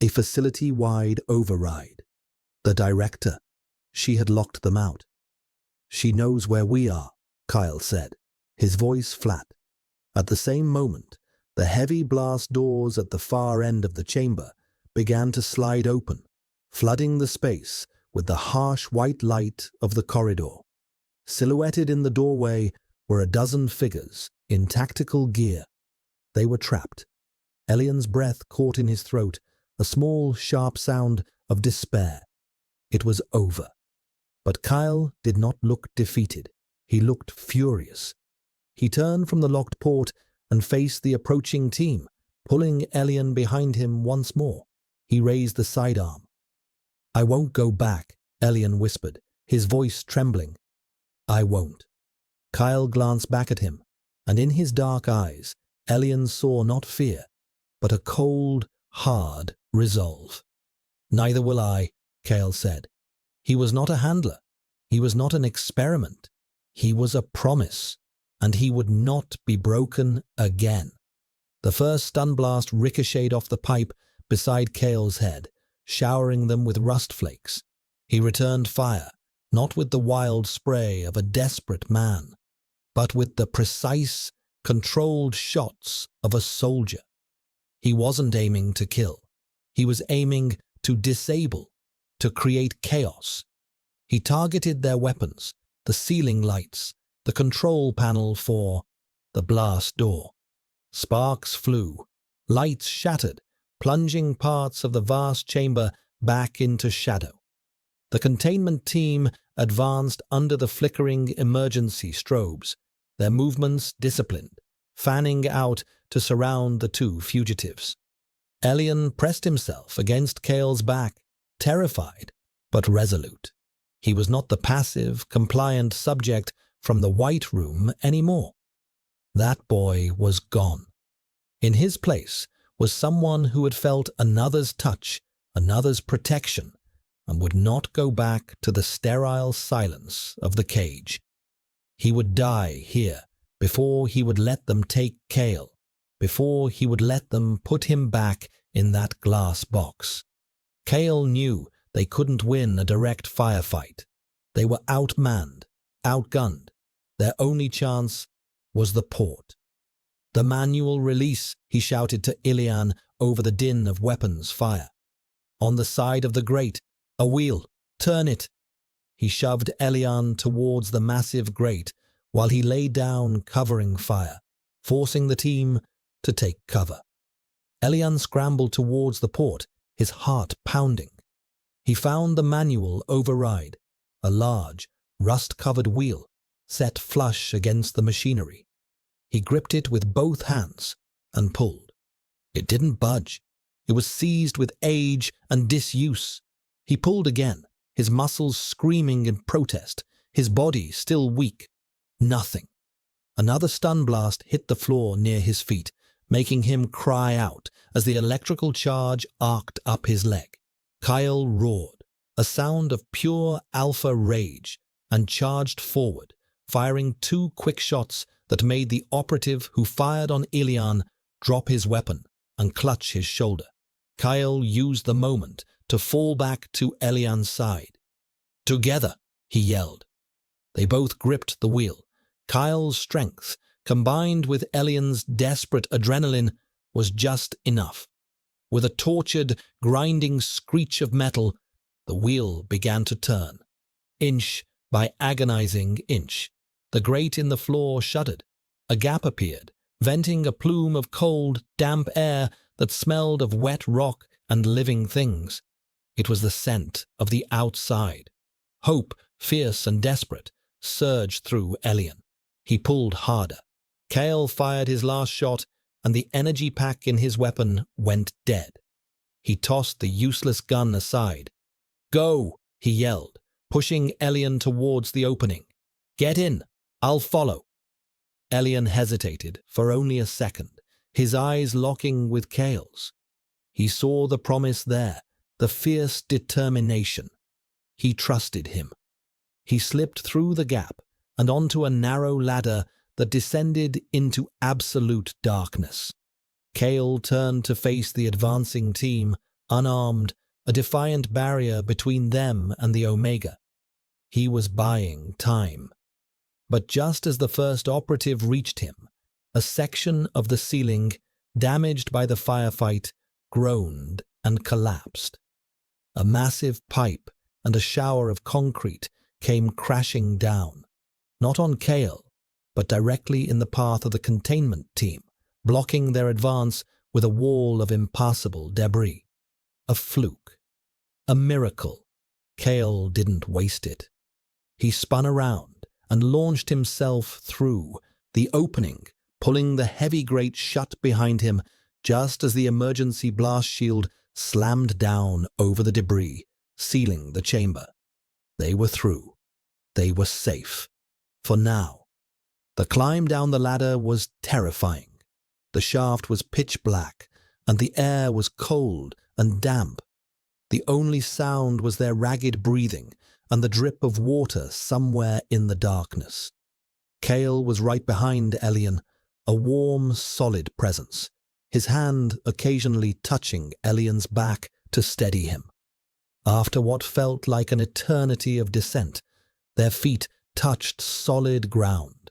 A facility-wide override. The director. She had locked them out. "She knows where we are," Kyle said, his voice flat. At the same moment, the heavy blast doors at the far end of the chamber began to slide open, flooding the space with the harsh white light of the corridor. Silhouetted in the doorway were a dozen figures in tactical gear. They were trapped. Elian's breath caught in his throat, a small, sharp sound of despair. It was over. But Kyle did not look defeated. He looked furious. He turned from the locked port and faced the approaching team, pulling Elian behind him once more. He raised the sidearm. "I won't go back," Elian whispered, his voice trembling. "I won't." Kyle glanced back at him, and in his dark eyes, Elian saw not fear, but a cold, hard resolve. "Neither will I," Kyle said. He was not a handler. He was not an experiment. He was a promise, and he would not be broken again. The first stun blast ricocheted off the pipe beside Kale's head, showering them with rust flakes. He returned fire, not with the wild spray of a desperate man, but with the precise, controlled shots of a soldier. He wasn't aiming to kill. He was aiming to disable, to create chaos. He targeted their weapons, the ceiling lights, the control panel for the blast door. Sparks flew, lights shattered, plunging parts of the vast chamber back into shadow. The containment team advanced under the flickering emergency strobes, their movements disciplined, fanning out to surround the two fugitives. Elian pressed himself against Kale's back, terrified but resolute. He was not the passive, compliant subject from the White Room anymore. That boy was gone. In his place was someone who had felt another's touch, another's protection, and would not go back to the sterile silence of the cage. He would die here before he would let them take Kale, before he would let them put him back in that glass box. Kale knew they couldn't win a direct firefight. They were outmanned, outgunned. Their only chance was the port. "The manual release," he shouted to Ilian over the din of weapons fire. "On the side of the grate, a wheel, turn it." He shoved Elian towards the massive grate while he lay down covering fire, forcing the team to take cover. Elian scrambled towards the port, his heart pounding. He found the manual override, a large, rust-covered wheel set flush against the machinery. He gripped it with both hands and pulled. It didn't budge. It was seized with age and disuse. He pulled again, his muscles screaming in protest, his body still weak. Nothing. Another stun blast hit the floor near his feet, making him cry out as the electrical charge arced up his leg. Kyle roared, a sound of pure alpha rage, and charged forward, firing two quick shots that made the operative who fired on Ilian drop his weapon and clutch his shoulder. Kyle used the moment to fall back to Elian's side. "Together," he yelled. They both gripped the wheel. Kyle's strength, combined with Elian's desperate adrenaline, was just enough. With a tortured, grinding screech of metal, the wheel began to turn. Inch by agonizing inch, the grate in the floor shuddered. A gap appeared, venting a plume of cold, damp air that smelled of wet rock and living things. It was the scent of the outside. Hope, fierce and desperate, surged through Elian. He pulled harder. Kale fired his last shot, and the energy pack in his weapon went dead. He tossed the useless gun aside. "Go!" he yelled, pushing Elian towards the opening. "Get in! I'll follow!" Elian hesitated for only a second, his eyes locking with Kale's. He saw the promise there, the fierce determination. He trusted him. He slipped through the gap and onto a narrow ladder that descended into absolute darkness. Kale turned to face the advancing team, unarmed, a defiant barrier between them and the Omega. He was buying time. But just as the first operative reached him, a section of the ceiling, damaged by the firefight, groaned and collapsed. A massive pipe and a shower of concrete came crashing down, not on Kale, but directly in the path of the containment team, blocking their advance with a wall of impassable debris. A fluke. A miracle. Kale didn't waste it. He spun around and launched himself through the opening, pulling the heavy grate shut behind him just as the emergency blast shield slammed down over the debris, sealing the chamber. They were through. They were safe. For now. The climb down the ladder was terrifying. The shaft was pitch black, and the air was cold and damp. The only sound was their ragged breathing and the drip of water somewhere in the darkness. Kale was right behind Elian, a warm, solid presence, his hand occasionally touching Elian's back to steady him. After what felt like an eternity of descent, their feet touched solid ground.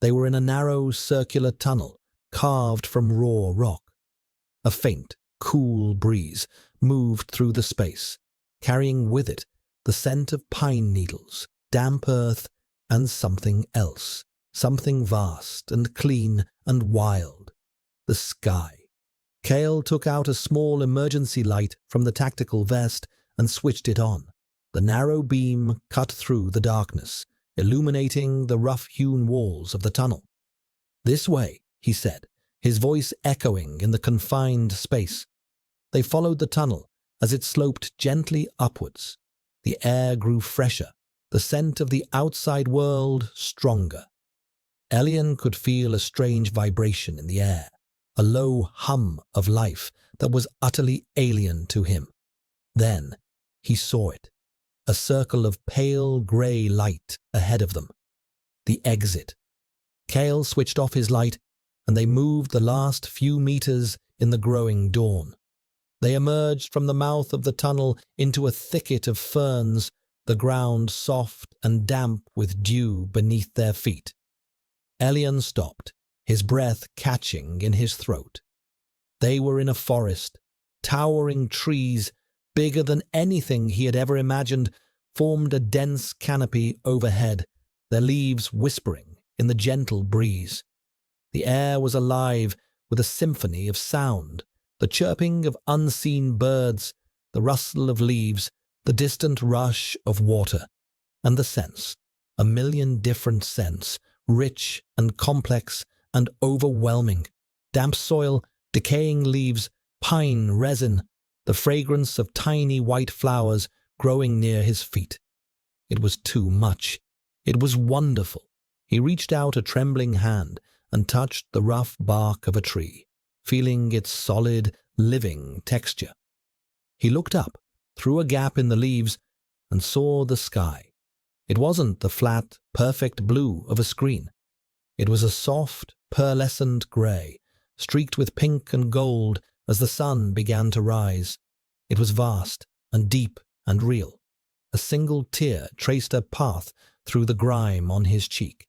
They were in a narrow, circular tunnel, carved from raw rock. A faint, cool breeze moved through the space, carrying with it the scent of pine needles, damp earth, and something else, something vast and clean and wild. The sky. Kale took out a small emergency light from the tactical vest and switched it on. The narrow beam cut through the darkness, illuminating the rough-hewn walls of the tunnel. "This way," he said, his voice echoing in the confined space. They followed the tunnel as it sloped gently upwards. The air grew fresher, the scent of the outside world stronger. Elian could feel a strange vibration in the air, a low hum of life that was utterly alien to him. Then he saw it, a circle of pale grey light ahead of them. The exit. Kale switched off his light, and they moved the last few meters in the growing dawn. They emerged from the mouth of the tunnel into a thicket of ferns, the ground soft and damp with dew beneath their feet. Elian stopped, his breath catching in his throat. They were in a forest. Towering trees, bigger than anything he had ever imagined, formed a dense canopy overhead, their leaves whispering in the gentle breeze. The air was alive with a symphony of sound, the chirping of unseen birds, the rustle of leaves, the distant rush of water, and the scents, a million different scents, rich and complex and overwhelming. Damp soil, decaying leaves, pine resin, the fragrance of tiny white flowers growing near his feet. It was too much. It was wonderful. He reached out a trembling hand and touched the rough bark of a tree, feeling its solid, living texture. He looked up, through a gap in the leaves, and saw the sky. It wasn't the flat, perfect blue of a screen. It was a soft, pearlescent grey, streaked with pink and gold as the sun began to rise. It was vast and deep and real. A single tear traced a path through the grime on his cheek.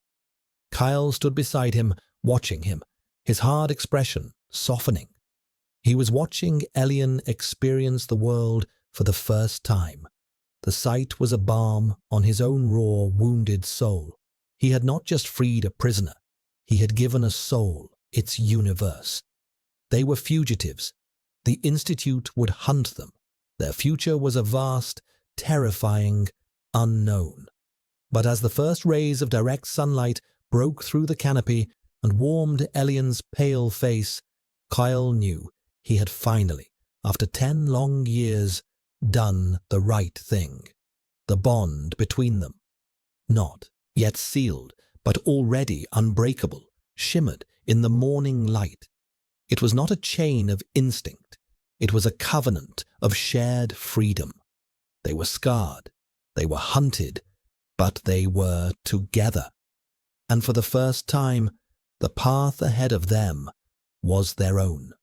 Kyle stood beside him, watching him, his hard expression softening. He was watching Elian experience the world for the first time. The sight was a balm on his own raw, wounded soul. He had not just freed a prisoner. He had given a soul its universe. They were fugitives. The Institute would hunt them. Their future was a vast, terrifying unknown. But as the first rays of direct sunlight broke through the canopy and warmed Elian's pale face, Kyle knew he had finally, after 10 long years, done the right thing. The bond between them, not yet sealed, but already unbreakable, shimmered in the morning light. It was not a chain of instinct. It was a covenant of shared freedom. They were scarred. They were hunted. But they were together. And for the first time, the path ahead of them was their own.